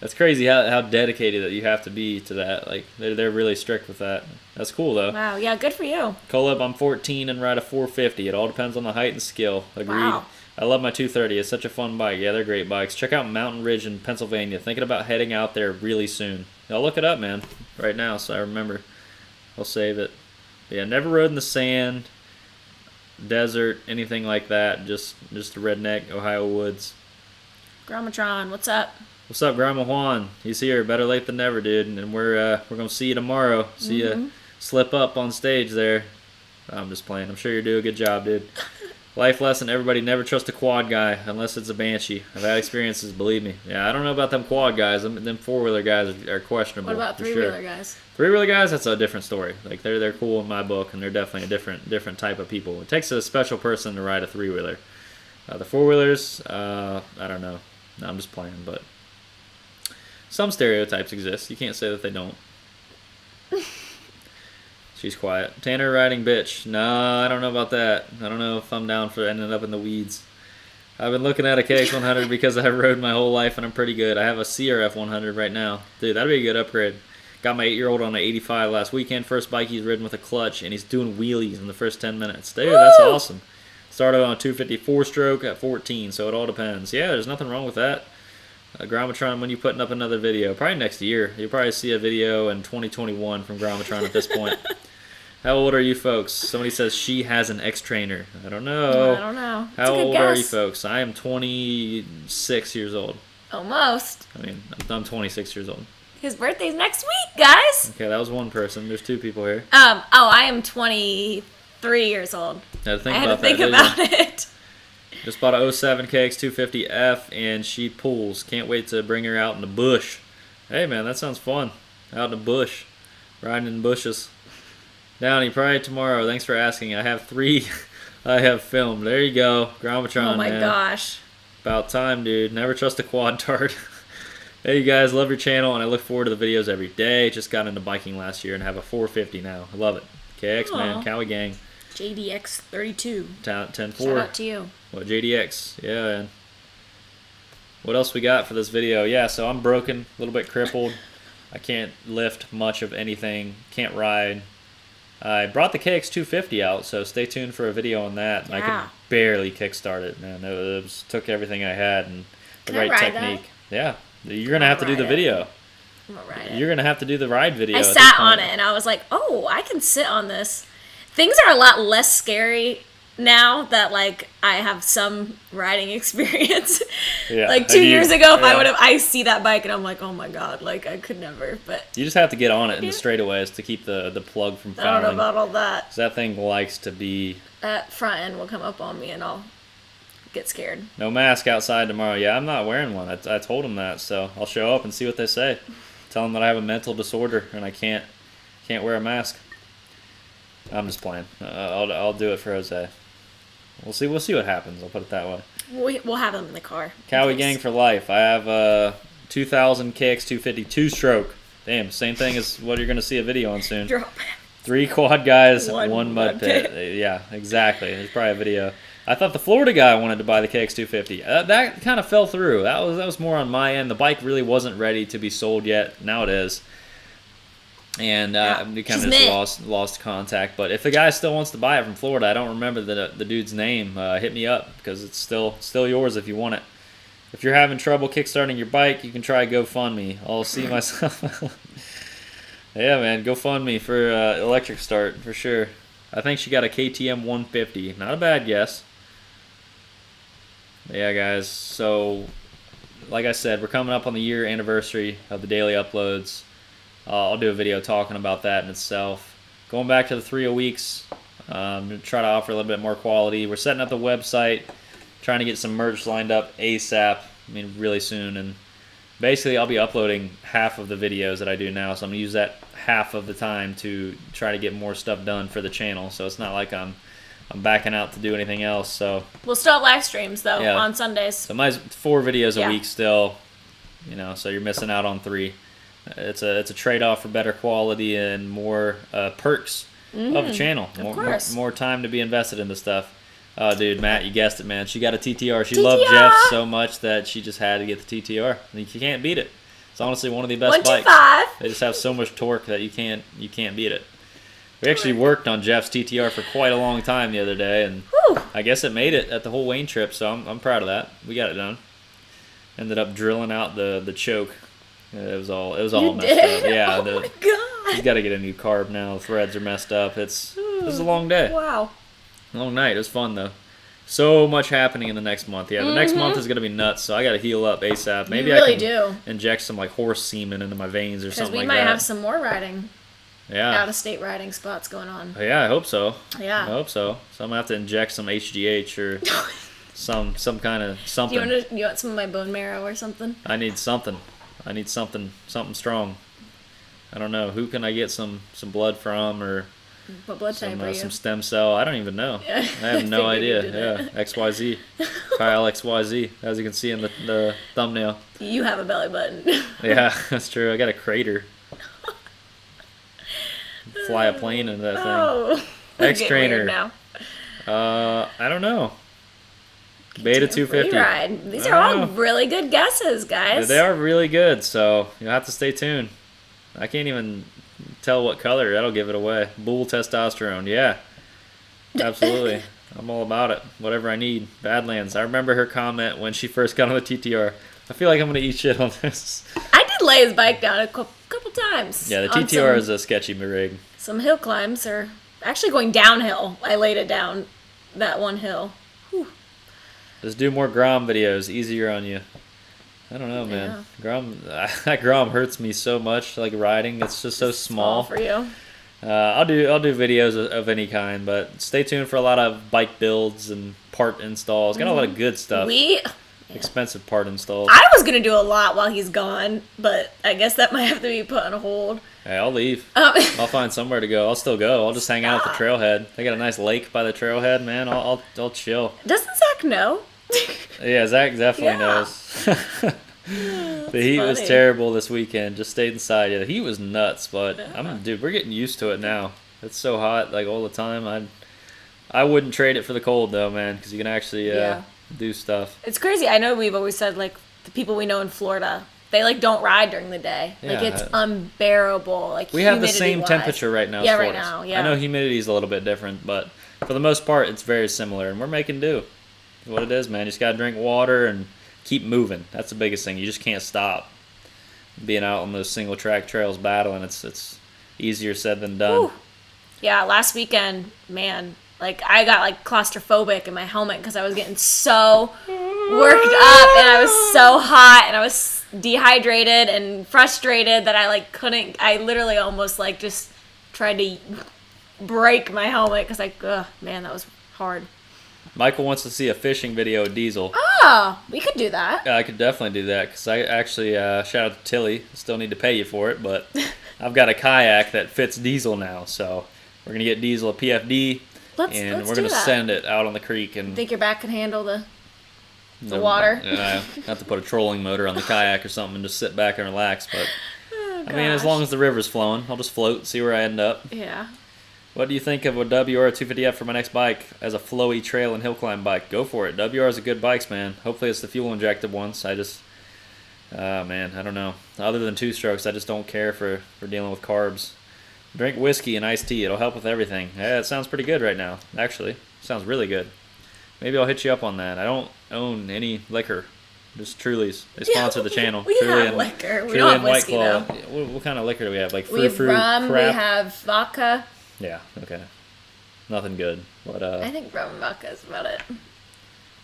That's crazy how dedicated that you have to be to that. Like they're really strict with that. That's cool though. Wow, yeah, good for you. Coleb, I'm 14 and ride a 450. It all depends on the height and skill. Agreed. Wow. I love my 230. It's such a fun bike. Yeah, they're great bikes. Check out Mountain Ridge in Pennsylvania. Thinking about heading out there really soon. I'll look it up, man, right now so I remember. I'll save it. But yeah, never rode in the sand, desert, anything like that. Just the redneck Ohio woods. Grammatron, what's up? What's up, Grandma Juan? He's here. Better late than never, dude. And we're gonna see you tomorrow. See you slip up on stage there. I'm just playing. I'm sure you're doing a good job, dude. Life lesson: everybody never trust a quad guy unless it's a Banshee. I've had experiences, believe me. Yeah, I don't know about them quad guys. Them four-wheeler guys are questionable. What about three-wheeler guys? Three-wheeler guys, that's a different story. Like they're cool in my book, and they're definitely a different type of people. It takes a special person to ride a three-wheeler. The four-wheelers, I don't know. No, I'm just playing, but some stereotypes exist. You can't say that they don't. She's quiet. Tanner riding bitch. No, I don't know about that. I don't know if I'm down for ending up in the weeds. I've been looking at a KX100 because I've rode my whole life and I'm pretty good. I have a CRF 100 right now. Dude, that'd be a good upgrade. Got my 8-year-old on an 85 last weekend. First bike he's ridden with a clutch, and he's doing wheelies in the first 10 minutes. Dude, that's awesome. Started on a 254 stroke at 14, so it all depends. Yeah, there's nothing wrong with that. Grammatron, when you putting up another video? Probably next year. You'll probably see a video in 2021 from Grammatron at this point. How old are you folks? Somebody says she has an ex-trainer. I don't know. I don't know. How old are you folks? I am 26 years old. Almost. I mean, I'm 26 years old. His birthday's next week, guys. Okay, that was one person. There's two people here. I am 23 years old. I had to think I had about to think that, about it. Just bought a 07 KX250F, and she pulls. Can't wait to bring her out in the bush. Hey, man, that sounds fun. Out in the bush. Riding in bushes. Downey, probably tomorrow. Thanks for asking. I have 3 I have filmed. There you go. Grammatron, oh, my gosh. About time, dude. Never trust a quad tart. Hey, you guys. Love your channel, and I look forward to the videos every day. Just got into biking last year and have a 450 now. I love it. KX, man. Cowie gang. JDX 32. 10-4. Shout out to you. What, JDX? Yeah, man. What else we got for this video? Yeah, so I'm broken, a little bit crippled. I can't lift much of anything. Can't ride. I brought the KX250 out, so stay tuned for a video on that. Yeah. I could barely kickstart it, man. It took everything I had and the right technique. That? Yeah, you're going to have to do the video. I'm gonna ride it. You're going to have to do the ride video. I sat on it, and I was like, oh, I can sit on this. Things are a lot less scary now that, like, I have some riding experience. Yeah. Like 2 years ago, if I see that bike and I'm like, oh my god, like I could never. But you just have to get on it in the straightaways to keep the plug from fouling. I don't know about all that. So that thing likes to be. That front end will come up on me and I'll get scared. No mask outside tomorrow. Yeah, I'm not wearing one. I told them that, so I'll show up and see what they say. Tell them that I have a mental disorder and I can't wear a mask. I'm just playing. I'll do it for Jose. We'll see what happens. I'll put it that way. We'll have them in the car. Cowie gang for life. I have a 2000 KX250 2-stroke. Damn, same thing as what you're gonna see a video on soon. 3 quad guys, one mud pit. Yeah, exactly. There's probably a video. I thought the Florida guy wanted to buy the KX250. That kind of fell through. That was more on my end. The bike really wasn't ready to be sold yet. Now it is. And we kind of just lost contact. But if the guy still wants to buy it from Florida, I don't remember the dude's name. Hit me up because it's still yours if you want it. If you're having trouble kickstarting your bike, you can try GoFundMe. I'll see myself. Yeah, man, GoFundMe for electric start for sure. I think she got a KTM 150. Not a bad guess. Yeah, guys. So, like I said, we're coming up on the year anniversary of the daily uploads. I'll do a video talking about that in itself. Going back to the 3 a weeks, try to offer a little bit more quality. We're setting up the website, trying to get some merch lined up ASAP. I mean, really soon. And basically, I'll be uploading half of the videos that I do now. So I'm going to use that half of the time to try to get more stuff done for the channel. So it's not like I'm backing out to do anything else. So we'll still have live streams though on Sundays. So my 4 videos a week still, so you're missing out on 3. It's a trade-off for better quality and more perks of the channel. More time to be invested into stuff. Oh, dude, Matt, you guessed it, man. She got a TTR. She loved Jeff so much that she just had to get the TTR. You can't beat it. It's honestly one of the best bikes. 125. They just have so much torque that you can't beat it. We actually worked on Jeff's TTR for quite a long time the other day, and Whew. I guess it made it at the whole Wayne trip, so I'm proud of that. We got it done. Ended up drilling out the choke. It was all messed did? up. Yeah, Oh my God. he's got to get a new carb now. The threads are messed up. It was a long day. Wow. Long night. It was fun though. So much happening in the next month. Yeah, the next month is gonna be nuts. So I got to heal up ASAP. Maybe really I can do. Inject some like horse semen into my veins or something Because we like might that. have some more riding, Yeah. out-of-state riding spots going on. Yeah, I hope so. Yeah. I hope so. So I'm gonna have to inject some HGH or some kind of something. You want some of my bone marrow or something? I need something. I need something strong. I don't know. Who can I get some blood from, or What blood type are you? some stem cell? I don't even know. Yeah. I have no I figured idea. you did Yeah, XYZ. Kyle XYZ, as you can see in the thumbnail. You have a belly button. Yeah, that's true. I got a crater. Fly a plane into that thing. Oh. we're X getting trainer. weird now. I don't know. Beta 250. Free ride. These I are all don't know. really good guesses, guys. They are really good, so you'll have to stay tuned. I can't even tell what color. That'll give it away. Bull testosterone. Yeah, absolutely. I'm all about it. Whatever I need. Badlands. I remember her comment when she first got on the TTR. I feel like I'm going to eat shit on this. I did lay his bike down a couple times. Yeah, the on TTR is a sketchy rig. some hill climbs, or actually going downhill. I laid it down that one hill. Whew. Just do more Grom videos. Easier on you. I don't know, man. Grom, that Grom hurts me so much. Like riding, it's just so small. For you. I'll do videos of any kind, but stay tuned for a lot of bike builds and part installs. Got a lot of good stuff. Expensive part installs. I was gonna do a lot while he's gone, but I guess that might have to be put on hold. Hey, I'll leave. I'll find somewhere to go. I'll still go. I'll just hang out at the trailhead. They got a nice lake by the trailhead, man. I'll chill. Doesn't Zach know? Yeah, Zach definitely Yeah. knows. The heat was funny. terrible this weekend. Just stayed inside. Yeah, the heat was nuts, but dude, we're getting used to it now. It's so hot, like all the time. I wouldn't trade it for the cold though, man, because you can actually do stuff. It's crazy. I know we've always said, like, the people we know in Florida, they, like, don't ride during the day. Like, Yeah. it's unbearable. Like, We have the same humidity-wise. temperature right now. Yeah, as right Florida. now, yeah. I know humidity is a little bit different, but for the most part, it's very similar, and we're making do. What it is, man. You just gotta drink water and keep moving. That's the biggest thing. You just can't stop. Being out on those single track trails battling, it's easier said than done. Whew. Yeah, last weekend, man, like, I got, like, claustrophobic in my helmet because I was getting so worked up and I was so hot and I was dehydrated and frustrated that I, like, couldn't. I literally almost, like, just tried to break my helmet because, like, ugh, man, that was hard. Michael wants to see a fishing video of Diesel. Oh, we could do that. Yeah, I could definitely do that because I actually, shout out to Tilly. Still need to pay you for it, but I've got a kayak that fits Diesel now, so we're going to get Diesel a PFD, and we're going to send it out on the creek. And Think your back can handle the water? I have to put a trolling motor on the kayak or something and just sit back and relax. But Oh, I mean, as long as the river's flowing, I'll just float, see where I end up. Yeah. What do you think of a WR 250F for my next bike as a flowy trail and hill climb bike? Go for it. WRs are good bikes, man. Hopefully it's the fuel injected ones. I just, man, I don't know. Other than two strokes, I just don't care for dealing with carbs. Drink whiskey and iced tea. It'll help with everything. Yeah, it sounds pretty good right now, actually. Sounds really good. Maybe I'll hit you up on that. I don't own any liquor. Just Truly's. They sponsor the channel. We Truly have and, liquor. We Truly don't have and White whiskey, Claw. though. What kind of liquor do we have? Like We have frou-frou rum, crap? we have vodka. Yeah, okay. Nothing good. But I think rum and vodka is about it.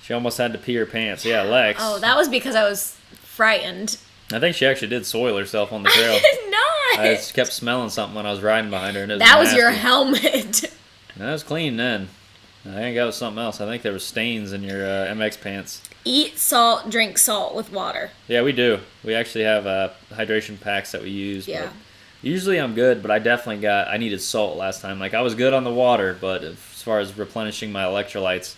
she almost had to pee her pants. Yeah, Lex. Oh, that was because I was frightened. I think she actually did soil herself on the trail. I did not. I just kept smelling something when I was riding behind her. And it was That was nasty. your helmet. That was clean then. I think that was something else. I think there were stains in your MX pants. Eat salt, drink salt with water. Yeah, we do. We actually have hydration packs that we use. Yeah. But usually I'm good, but I definitely I needed salt last time. Like, I was good on the water, but as far as replenishing my electrolytes,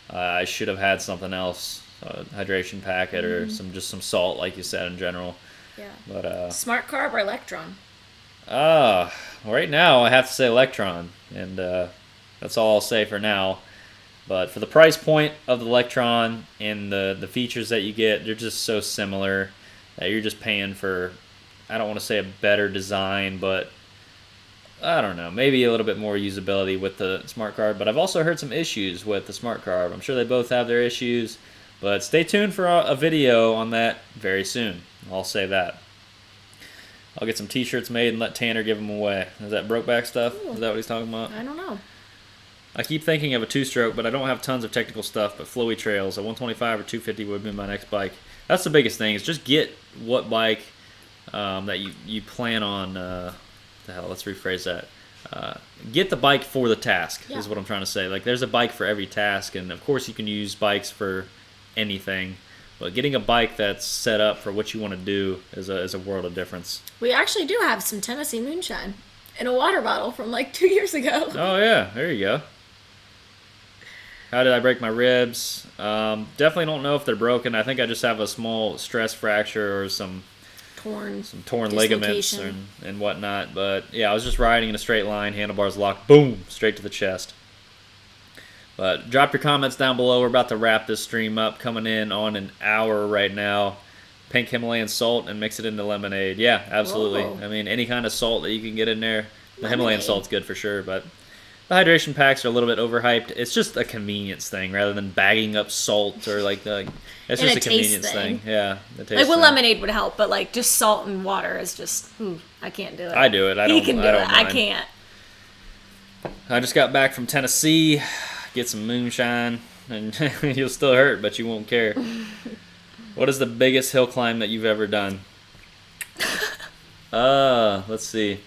I should have had something else. A hydration packet or some salt, like you said, in general. Yeah. But Smart carb or electron? right now I have to say Electron, and that's all I'll say for now. But for the price point of the Electron and the features that you get, they're just so similar. that you're just paying for, I don't want to say a better design, but I don't know, maybe a little bit more usability with the smart card. But I've also heard some issues with the smart card. I'm sure they both have their issues, but stay tuned for a video on that very soon. I'll say that. I'll get some t-shirts made and let Tanner give them away. Is that Brokeback stuff? Ooh. Is that what he's talking about? I don't know. I keep thinking of a two-stroke, but I don't have tons of technical stuff. But flowy trails, a 125 or 250 would be my next bike. That's the biggest thing, is just get what bike that you plan on. Let's rephrase that. Get the bike for the task is what I'm trying to say. Like, there's a bike for every task, and of course you can use bikes for anything. But getting a bike that's set up for what you want to do is a world of difference. We actually do have some Tennessee moonshine in a water bottle from like 2 years ago. Oh, yeah. There you go. How did I break my ribs? Definitely don't know if they're broken. I think I just have a small stress fracture or some torn ligaments and whatnot. But, yeah, I was just riding in a straight line, handlebars locked, boom, straight to the chest. But drop your comments down below. We're about to wrap this stream up, coming in on an hour right now. Pink Himalayan salt and mix it into lemonade. Yeah, absolutely. Whoa. I mean, any kind of salt that you can get in there. The Himalayan salt's good for sure, but the hydration packs are a little bit overhyped. It's just a convenience thing rather than bagging up salt or like the. It's just a convenience thing. Yeah, the taste like, well, thing. lemonade would help, but like just salt and water is just. I can't do it. I do it. He can do it. Mind. I can't. I just got back from Tennessee. Get some moonshine, and you'll still hurt, but you won't care. What is the biggest hill climb that you've ever done? Let's see.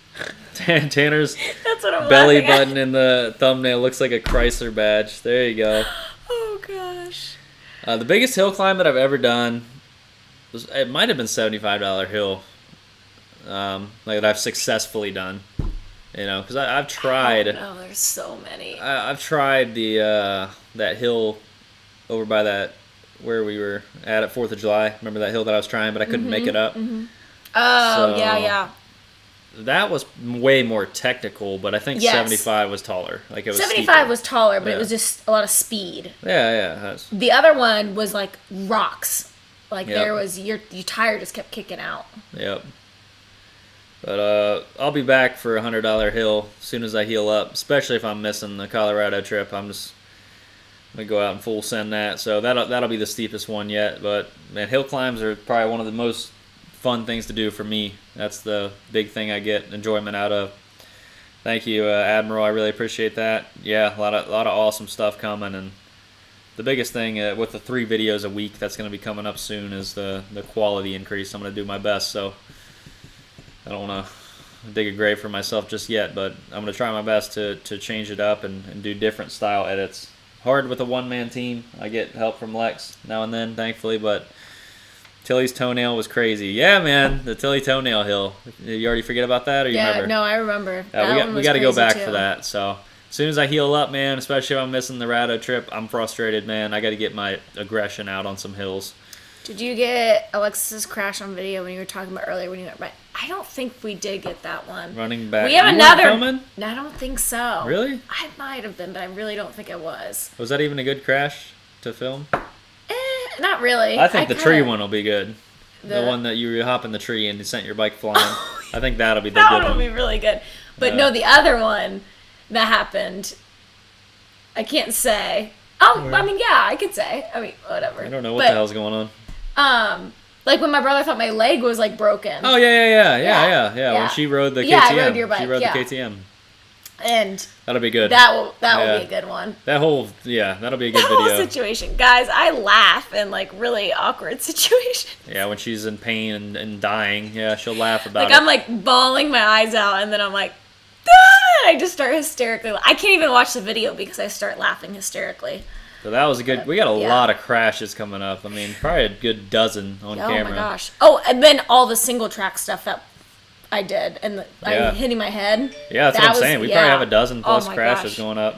Tanner's That's what I'm belly laughing at. button in the thumbnail looks like a Chrysler badge. There you go. Oh gosh. The biggest hill climb that I've ever done it might have been $75 hill, like that I've successfully done. You know, because I've tried. Oh, there's so many. I've tried the that hill over by that where we were at 4th of July. Remember that hill that I was trying, but I couldn't make it up. Oh, yeah. That was way more technical, but I think 75 was taller. Like it was 75 steeper. was taller, but it was just a lot of speed. Yeah. The other one was like rocks. Like Yep. there was your tire just kept kicking out. Yep. But I'll be back for a $100 hill as soon as I heal up, especially if I'm missing the Colorado trip. I'm just gonna go out and full send that. So that'll be the steepest one yet. But man, hill climbs are probably one of the most fun things to do for me. That's the big thing I get enjoyment out of. Thank you, Admiral. I really appreciate that. Yeah, a lot of awesome stuff coming, and the biggest thing with the 3 videos a week that's going to be coming up soon is the quality increase. I'm going to do my best. So I don't want to dig a grave for myself just yet, but I'm going to try my best to change it up and do different style edits. Hard with a one-man team. I get help from Lex now and then, thankfully, but Tilly's toenail was crazy. Yeah, man, the Tilly toenail hill. You already forget about that, or you remember? Yeah, no, I remember. We got to go back for that. So as soon as I heal up, man, especially if I'm missing the Rado trip, I'm frustrated, man. I got to get my aggression out on some hills. Did you get Alexis's crash on video when you were talking about earlier when you went right? I don't think we did get that one. Running back. We have You weren't another. filming? No, I don't think so. Really? I might have been, but I really don't think it was. Was that even a good crash to film? Not really. I think the tree kinda- one will be good. The one that you hop in the tree and you sent your bike flying. Oh, I think that'll be the that good one will one. be really good. But no, the other one that happened, I can't say. Oh, I mean, yeah, I could say. I mean, whatever. I don't know what the hell's going on. Like when my brother thought my leg was like broken. Oh yeah. Yeah. When she rode the KTM. Yeah, I rode your bike, She rode yeah. the KTM. And That'll be good. that will be a good one. That'll be a good That whole video. situation, guys, I laugh in like really awkward situations. Yeah, when she's in pain and dying, yeah, she'll laugh about Like it. I'm like bawling my eyes out, and then I'm like, ah! I just start hysterically. I can't even watch the video because I start laughing hysterically. So that was a good. We got a Yeah. lot of crashes coming up. I mean, probably a good dozen on Oh camera. my gosh! Oh, and then all the single track stuff that I did, and I Yeah. hitting my head. Yeah, that's That what I'm was- saying. We yeah. probably have a dozen plus Oh my crashes gosh. going up.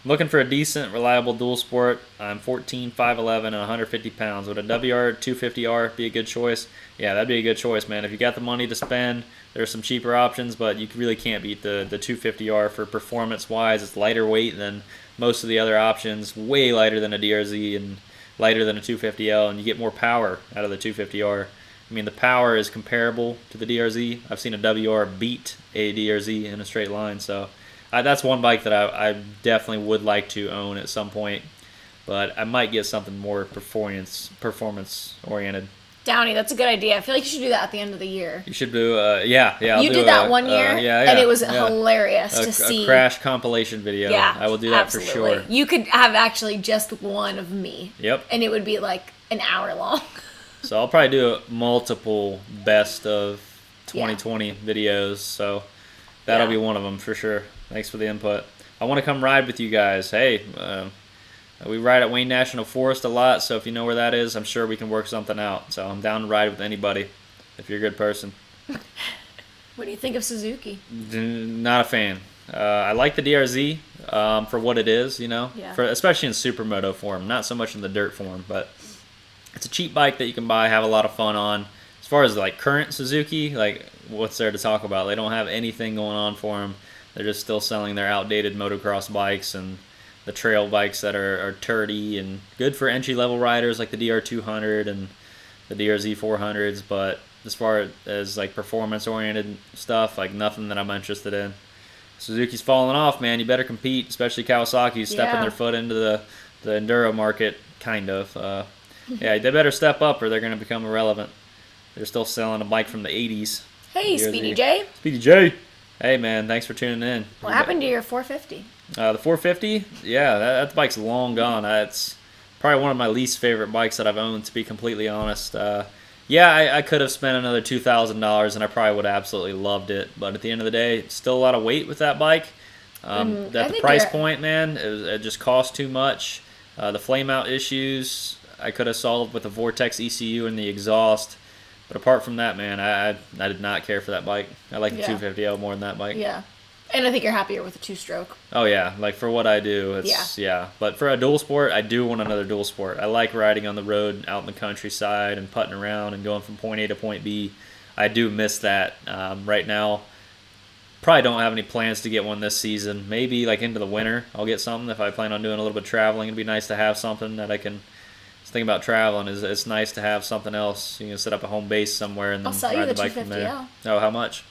I'm looking for a decent, reliable dual sport. I'm 14, 5'11", and 150 pounds. Would a WR 250R be a good choice? Yeah, that'd be a good choice, man. If you got the money to spend, there's some cheaper options, but you really can't beat the 250R for performance-wise. It's lighter weight than most of the other options, way lighter than a DRZ and lighter than a 250L, and you get more power out of the 250R. I mean, the power is comparable to the DRZ. I've seen a WR beat a DRZ in a straight line, so that's one bike that I definitely would like to own at some point. But I might get something more performance oriented. Downey, that's a good idea. I feel like you should do that at the end of the year. You should do, yeah. You did that one year, and it was hilarious to see. A crash compilation video. Yeah, I will do that absolutely. for sure. You could have actually just one of me. Yep. And it would be like an hour long. So I'll probably do multiple best of 2020 videos. So that'll be one of them for sure. Thanks for the input. I want to come ride with you guys. Hey, we ride at Wayne National Forest a lot, so if you know where that is, I'm sure we can work something out. So I'm down to ride with anybody if you're a good person. What do you think of Suzuki? Not a fan. I like the DRZ for what it is, especially in supermoto form, not so much in the dirt form, but it's a cheap bike that you can buy, have a lot of fun on. As far as like current Suzuki, like what's there to talk about? They don't have anything going on for them. They're just still selling their outdated motocross bikes and the trail bikes that are turdy and good for entry-level riders like the DR200 and the DRZ 400s, but as far as like performance-oriented stuff, like nothing that I'm interested in. Suzuki's falling off, man. You better compete, especially Kawasaki's stepping their foot into the Enduro market, kind of. Yeah, they better step up or they're going to become irrelevant. They're still selling a bike from the 80s. Hey, Speedy J. Speedy J. Hey, man, thanks for tuning in. What happened to your 450? The 450? Yeah, that bike's long gone. It's probably one of my least favorite bikes that I've owned, to be completely honest. Yeah, I could have spent another $2,000 and I probably would have absolutely loved it. But at the end of the day, it's still a lot of weight with that bike. At the price point, man, it just cost too much. The flame out issues I could have solved with the Vortex ECU and the exhaust. But apart from that, man, I did not care for that bike. I like the 250L more than that bike. Yeah. And I think you're happier with a two-stroke. Oh, yeah. Like, for what I do, it's, yeah. But for a dual sport, I do want another dual sport. I like riding on the road out in the countryside and putting around and going from point A to point B. I do miss that. Right now, probably don't have any plans to get one this season. Maybe, like, into the winter, I'll get something if I plan on doing a little bit of traveling. It'd be nice to have something that I can... The thing about traveling is it's nice to have something else. You can set up a home base somewhere and then ride the bike from there. Oh, how much?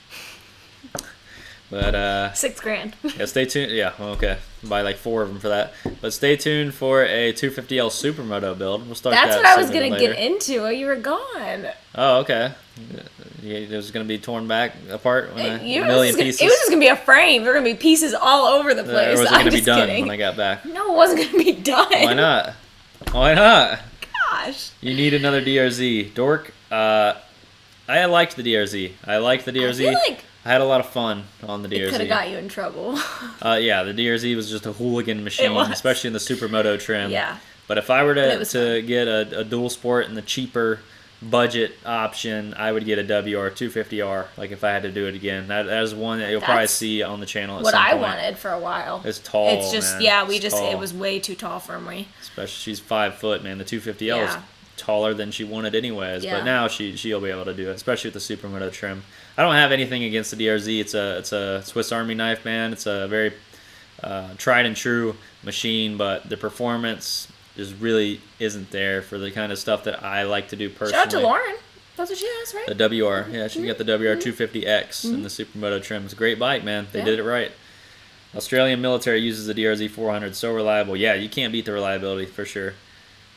But $6,000. Yeah, stay tuned. Yeah, okay. Buy like 4 of them for that. But stay tuned for a 250L Supermoto build. We'll start. That's what I was gonna get into while you were gone. Oh, okay. It was gonna be torn back apart when a million pieces. It was just gonna be a frame. There were gonna be pieces all over the place. Or was it gonna be done when I got back? No, it wasn't gonna be done. Why not? Why not? Gosh. You need another DRZ. Dork, I liked the DRZ. I feel like I had a lot of fun on the DRZ. It could have got you in trouble. Yeah, the DRZ was just a hooligan machine, especially in the supermoto trim. Yeah. But if I were to get a dual sport and the cheaper budget option, I would get a WR 250R. Like if I had to do it again, that is one that you'll probably see on the channel. At what some I point. Wanted for a while. It's tall. It's just man. it was way too tall for me. Especially she's 5 foot, man. The 250L is taller than she wanted anyways. Yeah. But now she'll be able to do it, especially with the supermoto trim. I don't have anything against the DRZ. It's a Swiss Army knife, man. It's a very tried and true machine, but the performance really isn't there for the kind of stuff that I like to do personally. Shout out to Lauren. That's what she has, right? The WR. Yeah, she got the WR 250X in the supermoto trim. It's a great bike, man. They did it right. Australian military uses the DRZ 400. So reliable. Yeah, you can't beat the reliability for sure.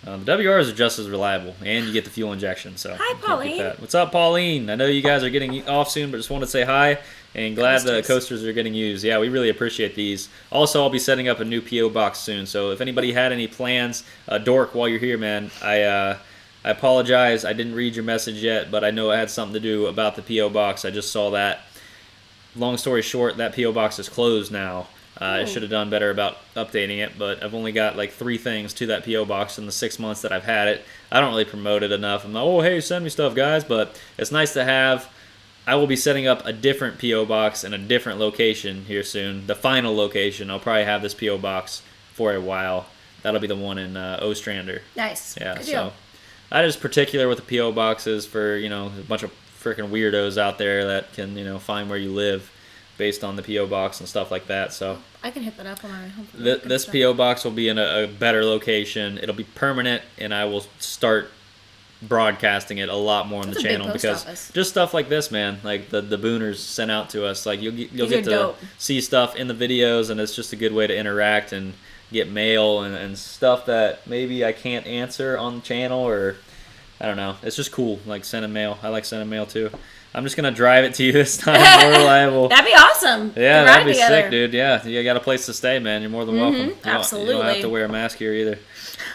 The WRs are just as reliable, and you get the fuel injection. So hi, Pauline. What's up, Pauline? I know you guys are getting off soon, but just want to say hi, and glad the coasters are getting used. Yeah, we really appreciate these. Also, I'll be setting up a new P.O. box soon, so if anybody had any plans, Dork, while you're here, man, I apologize. I didn't read your message yet, but I know it had something to do about the P.O. box. I just saw that. Long story short, that P.O. box is closed now. I should have done better about updating it, but I've only got like 3 things to that P.O. box in the 6 months that I've had it. I don't really promote it enough. I'm like, oh, hey, send me stuff, guys, but it's nice to have. I will be setting up a different P.O. box in a different location here soon. The final location. I'll probably have this P.O. box for a while. That'll be the one in Ostrander. Nice. Yeah, so that is particular with the P.O. boxes for, a bunch of freaking weirdos out there that can, find where you live based on the P.O. box and stuff like that. So I can hit that up when I home. This P.O. box will be in a better location. It'll be permanent, and I will start broadcasting it a lot more on That's the a big channel post because office. just stuff like this, man, like the booners sent out to us, like you'll These get are to dope. see stuff in the videos, and it's just a good way to interact and get mail and stuff that maybe I can't answer on the channel, or I don't know. It's just cool, like sending mail. I like sending mail too. I'm just gonna drive it to you this time. More reliable. That'd be awesome. Yeah, Ride that'd be together. sick, dude. Yeah, you got a place to stay, man. You're more than welcome. You don't have absolutely. to wear a mask here either.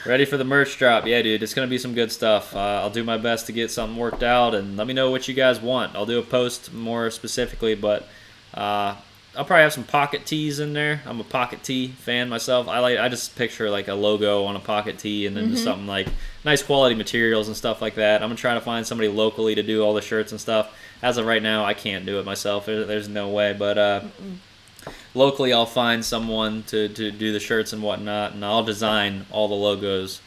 Ready for the merch drop? Yeah, dude. It's gonna be some good stuff. I'll do my best to get something worked out, and let me know what you guys want. I'll do a post more specifically, but I'll probably have some pocket tees in there. I'm a pocket tee fan myself. I just picture like a logo on a pocket tee, and then just something like nice quality materials and stuff like that. I'm gonna try to find somebody locally to do all the shirts and stuff. As of right now, I can't do it myself. There's no way, but locally I'll find someone to do the shirts and whatnot, and I'll design all the logos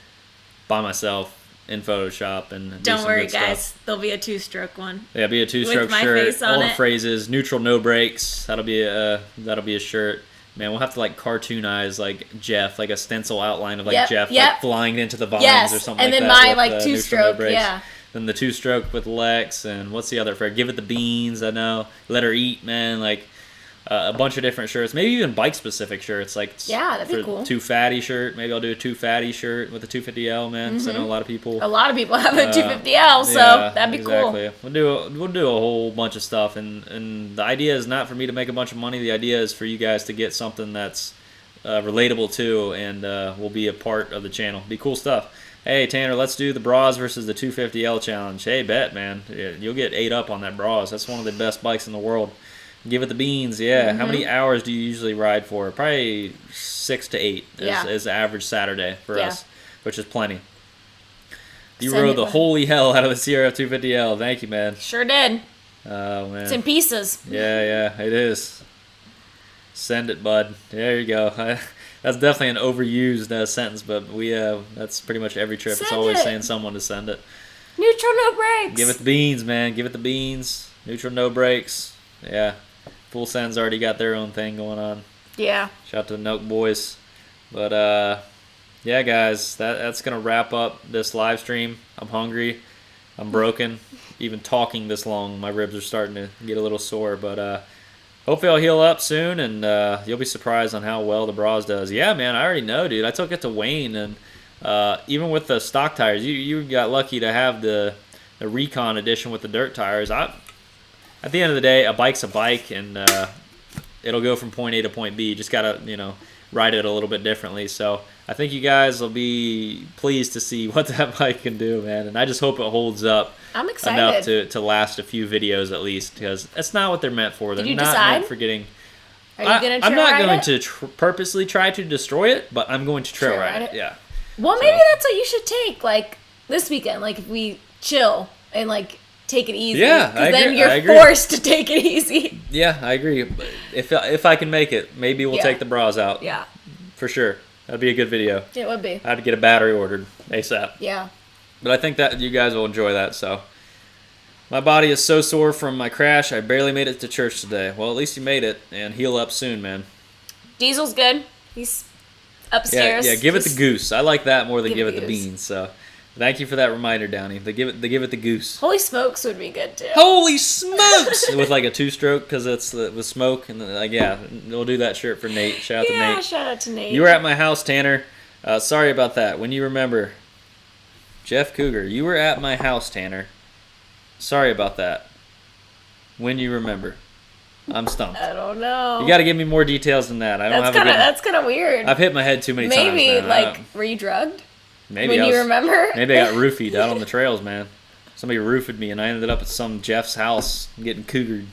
by myself in Photoshop and do Don't some worry, good stuff. guys. There'll be a 2-stroke one. Yeah, be a two-stroke With my shirt. face on All the it. phrases, neutral, no brakes. That'll be a shirt. Man, we'll have to like cartoonize like Jeff, like a stencil outline of like Yep, Jeff yep. like flying into the vines Yes, or something and like then that. my, with, like, neutral, no two-stroke, brakes. yeah. Then the two-stroke with Lex, and what's the other for? Give it the beans. I know. Let her eat, man. Like a bunch of different shirts, maybe even bike-specific shirts. Like Yeah, that'd be for cool. Too fatty shirt. Maybe I'll do a too fatty shirt with a 250L, man. 'Cause I know a lot of people. A lot of people have a 250L, so Yeah, that'd be exactly. cool. We'll do a whole bunch of stuff, and the idea is not for me to make a bunch of money. The idea is for you guys to get something that's relatable too, and will be a part of the channel. Be cool stuff. Hey Tanner, let's do the bras versus the 250L challenge. Hey, bet, man, you'll get 8 up on that bras. That's one of the best bikes in the world. Give it the beans, yeah. How many hours do you usually ride for? Probably 6 to 8 is the average Saturday for us, which is plenty. You Send rode it the with- holy hell out of the CRF 250L. Thank you, man. Sure did. Oh, man. It's in pieces. Yeah, it is. Send it, bud. There you go. That's definitely an overused sentence, but that's pretty much every trip. It's Send always it. saying someone to send it. Neutral, no brakes. Give it the beans, man. Give it the beans. Neutral, no brakes. Yeah. Full Send's already got their own thing going on. Yeah. Shout out to the Nook boys. But yeah, guys, that's gonna wrap up this live stream. I'm hungry. I'm broken. Even talking this long, my ribs are starting to get a little sore. But hopefully I'll heal up soon, and you'll be surprised on how well the bras does. Yeah, man, I already know, dude. I took it to Wayne, and even with the stock tires, you got lucky to have the Recon edition with the dirt tires. At the end of the day, a bike's a bike, and it'll go from point A to point B. You just gotta, ride it a little bit differently. So I think you guys will be pleased to see what that bike can do, man. And I just hope it holds up I'm excited. enough to last a few videos at least, because that's not what they're meant for. They're you not decide? meant for getting. Are you going to I'm not ride going it? to purposely try to destroy it, but I'm going to trail Trail ride ride it. it? Yeah. Well, So- maybe that's what you should take, like, this weekend. Like, if we chill and, like, take it easy. Yeah, I Because then agree. I you're agree. forced to take it easy. Yeah, I agree. But if I can make it, maybe we'll Yeah. take the bras out. Yeah, For sure. That'd be a good video. it would be. I had to get a battery ordered ASAP. Yeah. But I think that you guys will enjoy that. So, my body is so sore from my crash. I barely made it to church today. Well, at least you made it, and heal up soon, man. Diesel's good. He's upstairs. Yeah. Give it the Just goose. I like that more than give give it it the goose. beans. So, thank you for that reminder, Downey. They give it the goose. Holy smokes would be good, too. Holy smokes! With like a 2-stroke, because it's with smoke, and we'll do that shirt for Nate. Shout out to Yeah, Nate. shout out to Nate. You were at my house, Tanner. Sorry about that. When you remember, Jeff Cougar, you were at my house, Tanner. Sorry about that. When you remember, I'm stumped. I don't know. You got to give me more details than that. I don't have a good. That's kind of weird. I've hit my head too many Maybe, times. Man. like, were you drugged? Maybe when I you was- remember? Maybe I got roofied out on the trails, man. Somebody roofied me, and I ended up at some Jeff's house getting cougared.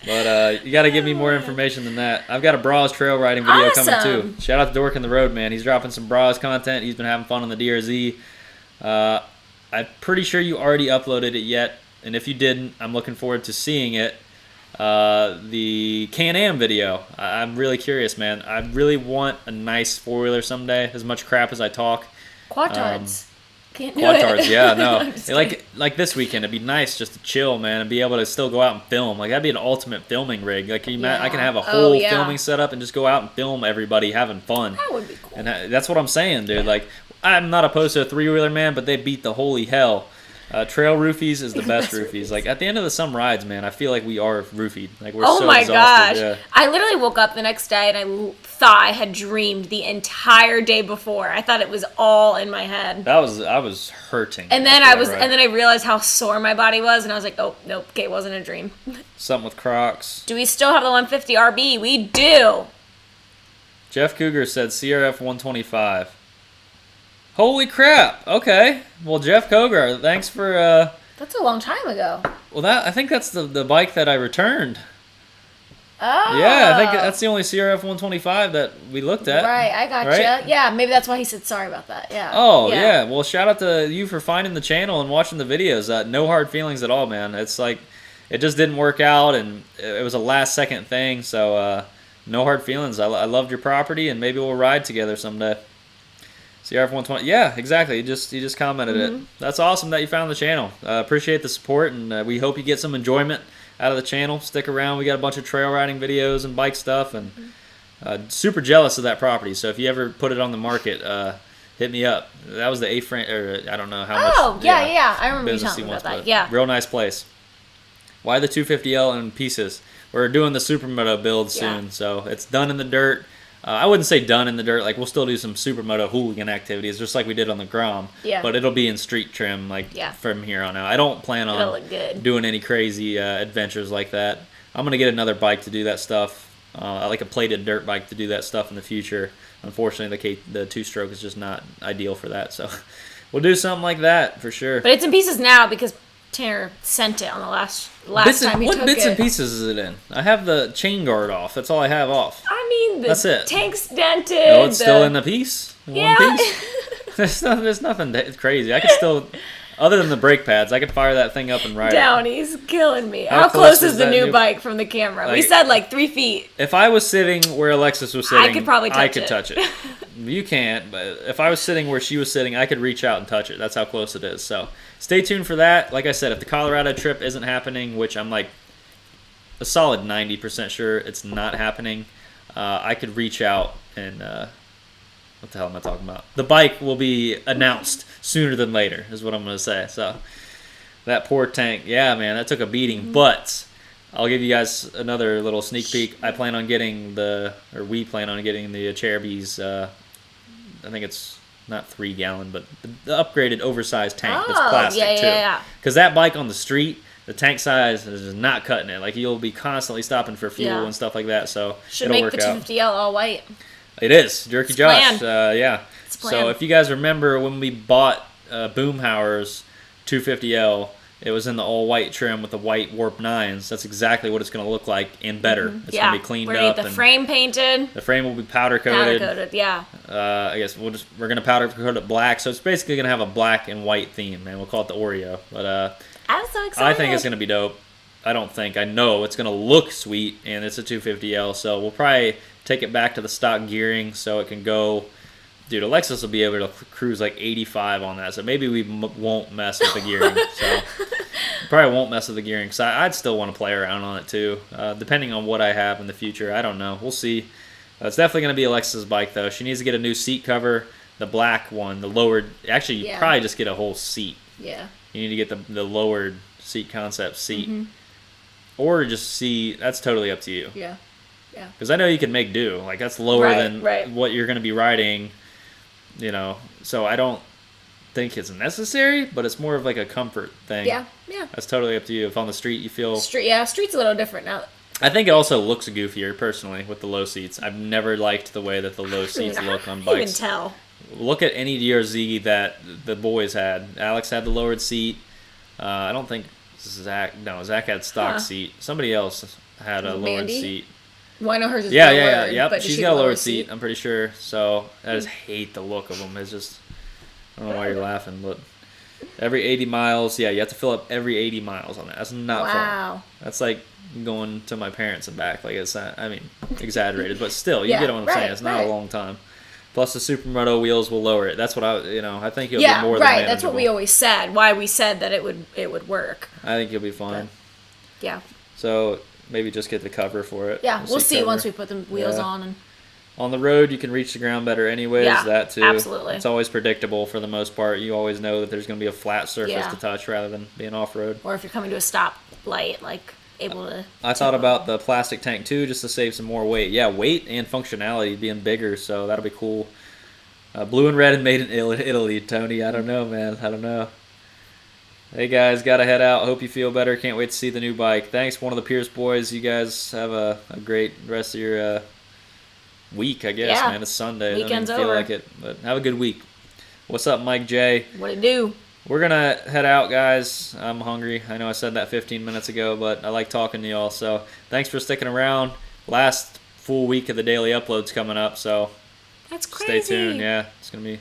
But you got to give me more information than that. I've got a bras trail riding video coming Awesome. too. Shout out to Dork in the Road, man. He's dropping some bras content. He's been having fun on the DRZ. I'm pretty sure you already uploaded it yet, and if you didn't, I'm looking forward to seeing it. The Can-Am video. I'm really curious, man. I really want a nice four-wheeler someday. As much crap as I talk. Quatards. Can't do Quad it. cars, yeah, no. I'm just kidding. Like this weekend, it'd be nice just to chill, man, and be able to still go out and film. Like that'd be an ultimate filming rig. Like I can have a whole filming setup and just go out and film everybody having fun. That would be cool. And that's what I'm saying, dude. Like I'm not opposed to a 3-wheeler, man, but they beat the holy hell. Trail roofies is the best roofies. Like at the end of some rides, man, I feel like we are roofied. Like we're so my exhausted. gosh. Yeah. I literally woke up the next day and I thought I had dreamed the entire day before. I thought it was all in my head. I was hurting. And then and then I realized how sore my body was, and I was like, oh nope, okay, it wasn't a dream. Something with Crocs. Do we still have the 150 RB? We do. Jeff Cougar said CRF 125. Holy crap! Okay, well Jeff Cougar, thanks for. That's a long time ago. Well, I think that's the bike that I returned. Oh. Yeah, I think that's the only CRF 125 that we looked at. Right, I gotcha. Right? Yeah, maybe that's why he said sorry about that. Yeah. Oh, yeah. Well, shout out to you for finding the channel and watching the videos. No hard feelings at all, man. It's like, it just didn't work out, and it was a last-second thing, so no hard feelings. I loved your property, and maybe we'll ride together someday. CRF 120. Yeah, exactly. You just commented it. That's awesome that you found the channel. Appreciate the support, and we hope you get some enjoyment out of the channel. Stick around. We got a bunch of trail riding videos and bike stuff, and super jealous of that property. So if you ever put it on the market, hit me up. That was the A-frame, or I don't know how much. Oh, yeah. I remember you business telling he me about wants, that. Yeah. Real nice place. Why the 250L in pieces? We're doing the Supermoto build soon, so it's done in the dirt. I wouldn't say done in the dirt. Like, we'll still do some Supermoto hooligan activities, just like we did on the Grom. Yeah. But it'll be in street trim, from here on out. I don't plan on doing any crazy adventures like that. I'm going to get another bike to do that stuff. I like a plated dirt bike to do that stuff in the future. Unfortunately, the two-stroke is just not ideal for that. So we'll do something like that for sure. But it's in pieces now because Tanner sent it on the last time he took it. What bits and pieces is it in? I have the chain guard off. That's all I have off. I mean, That's it. tank's dented. No, it's still in the piece. Yeah. One piece. There's nothing crazy. I could still, other than the brake pads, I could fire that thing up and ride it. Downey's killing me. How How close close is the that new new- bike from the camera? We Like- said like 3 feet. If I was sitting where Alexis was sitting, I could probably touch I could it. touch it. You can't, but if I was sitting where she was sitting, I could reach out and touch it. That's how close it is. So stay tuned for that. Like I said, if the Colorado trip isn't happening, which I'm like a solid 90% sure it's not happening, I could reach out and what the hell am I talking about? The bike will be announced sooner than later, is what I'm going to say. So that poor tank, yeah, man, that took a beating. But I'll give you guys another little sneak peek. We plan on getting the Cherubies. I think it's not 3 gallon, but the upgraded oversized tank that's plastic too. Yeah. Because that bike on the street, the tank size is just not cutting it. Like you'll be constantly stopping for fuel and stuff like that. So Should it'll make work the out. 250L all white. It is Jerky Josh. planned. Yeah. It's planned. So if you guys remember when we bought Boomhauer's 250L, it was in the all white trim with the white Warp 9s. That's exactly what it's going to look like and better. It's going to be cleaned We're up. gonna get the frame painted. The frame will be powder coated. Powder coated, yeah. I guess we're going to powder coat it black. So it's basically going to have a black and white theme, and we'll call it the Oreo. But I'm so excited. I think it's going to be dope. I know it's going to look sweet, and it's a 250L, so we'll probably take it back to the stock gearing so it can go. Dude, Alexis will be able to cruise like 85 on that, so maybe we won't mess with the gearing. So probably won't mess with the gearing, because I'd still want to play around on it too, depending on what I have in the future. I don't know. We'll see. It's definitely going to be Alexis' bike, though. She needs to get a new seat cover, the black one, the lowered. Actually, you probably just get a whole seat. Yeah. You need to get the lowered seat concept seat. Or just see, that's totally up to you. Yeah. Because I know you can make do. Like, that's lower than what you're going to be riding, So I don't think it's necessary, but it's more of like a comfort thing. Yeah. That's totally up to you. If on the street you feel... Street's a little different now. I think it also looks goofier, personally, with the low seats. I've never liked the way that the low seats look on bikes. I can tell. Look at any DRZ that the boys had. Alex had the lowered seat. I don't think... Zach had stock seat. Somebody else had a lowered seat. Well, I know hers is lowered. Yep. But She's got a lowered seat, I'm pretty sure. So I just hate the look of them. It's just, I don't know why you're laughing, but every 80 miles, you have to fill up every 80 miles on that. That's not fun. That's like going to my parents and back. Like it's not, exaggerated, but still, you get what I'm saying. It's not a long time. Plus the supermoto wheels will lower it. That's what I think you'll Yeah, be more than right. manageable. That's what we always said. Why we said that it would work. I think you'll be fine. But, yeah. So maybe just get the cover for it. Yeah, we'll see cover. once we put the wheels on. And on the road, you can reach the ground better anyways. Yeah, that too. absolutely. It's always predictable for the most part. You always know that there's going to be a flat surface to touch rather than being off-road. Or if you're coming to a stoplight, like able to... I thought about the plastic tank too, just to save some more weight. Yeah, weight and functionality being bigger, so that'll be cool. Blue and red and made in Italy, Tony. I don't know, man. I don't know. Hey guys, gotta head out. Hope you feel better. Can't wait to see the new bike. Thanks, one of the Pierce boys. You guys have a great rest of your week, I guess, man. It's Sunday. Weekend's I don't even feel over. like it, but have a good week. What's up, Mike J? What it do? We're gonna head out, guys. I'm hungry. I know I said that 15 minutes ago, but I like talking to y'all. So thanks for sticking around. Last full week of the daily uploads coming up, so That's crazy. stay tuned. Yeah, it's gonna be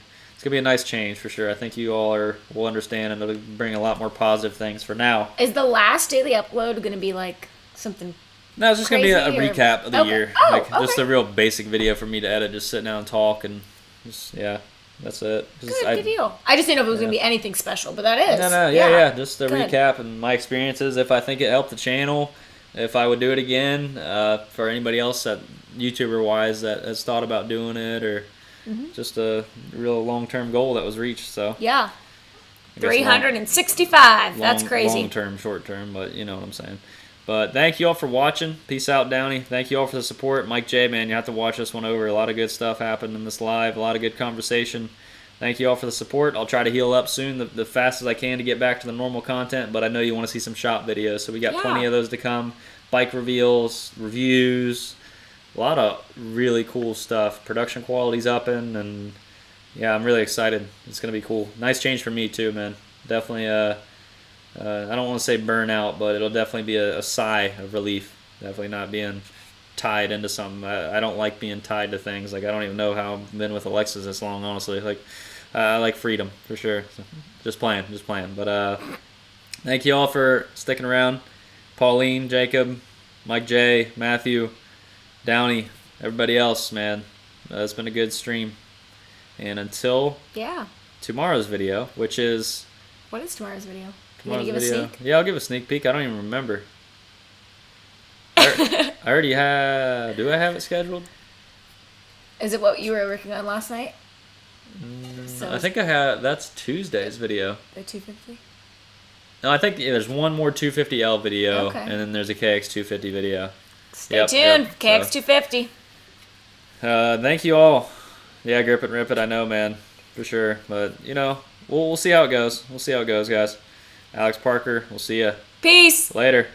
a nice change for sure. I think you all will understand, and it'll bring a lot more positive things for now. Is the last daily upload going to be like something? No, it's just gonna be a crazy or- recap of the Okay. year, Oh, like just okay. a real basic video for me to edit, just sit down and talk, and just that's it. Good deal. I just didn't know if it was going to be anything special, but that is. Yeah, just a Good. recap and my experiences. If I think it helped the channel, if I would do it again, for anybody else that YouTuber wise that has thought about doing it, or just a real long-term goal that was reached. So Yeah. I guess 365. That's crazy. Long-term, short-term, but you know what I'm saying. But thank you all for watching. Peace out, Downey. Thank you all for the support. Mike J, man, you have to watch this one over. A lot of good stuff happened in this live. A lot of good conversation. Thank you all for the support. I'll try to heal up soon, the fast as I can to get back to the normal content, but I know you want to see some shop videos, so we got plenty of those to come. Bike reveals, reviews, a lot of really cool stuff. Production quality's upping, and yeah, I'm really excited. It's going to be cool. Nice change for me too, man. Definitely, I don't want to say burnout, but it'll definitely be a sigh of relief. Definitely not being tied into something. I don't like being tied to things. Like, I don't even know how I've been with Alexis this long, honestly. Like, I like freedom, for sure. So, just playing. But thank you all for sticking around. Pauline, Jacob, Mike J, Matthew, Downey, everybody else, man. It's been a good stream. And until tomorrow's video, which is... What is tomorrow's video? You Tomorrow's gonna give video. a sneak? Yeah, I'll give a sneak peek. I don't even remember. I already have... Do I have it scheduled? Is it what you were working on last night? So I think I have... That's Tuesday's video. the 250. No, I think there's one more 250L video, Okay. and then there's a KX250 video. Stay tuned. KX250. Thank you all. Yeah, grip it and rip it, I know, man. For sure. But, you know, we'll see how it goes. We'll see how it goes, guys. Alex Parker, we'll see ya. Peace. Later.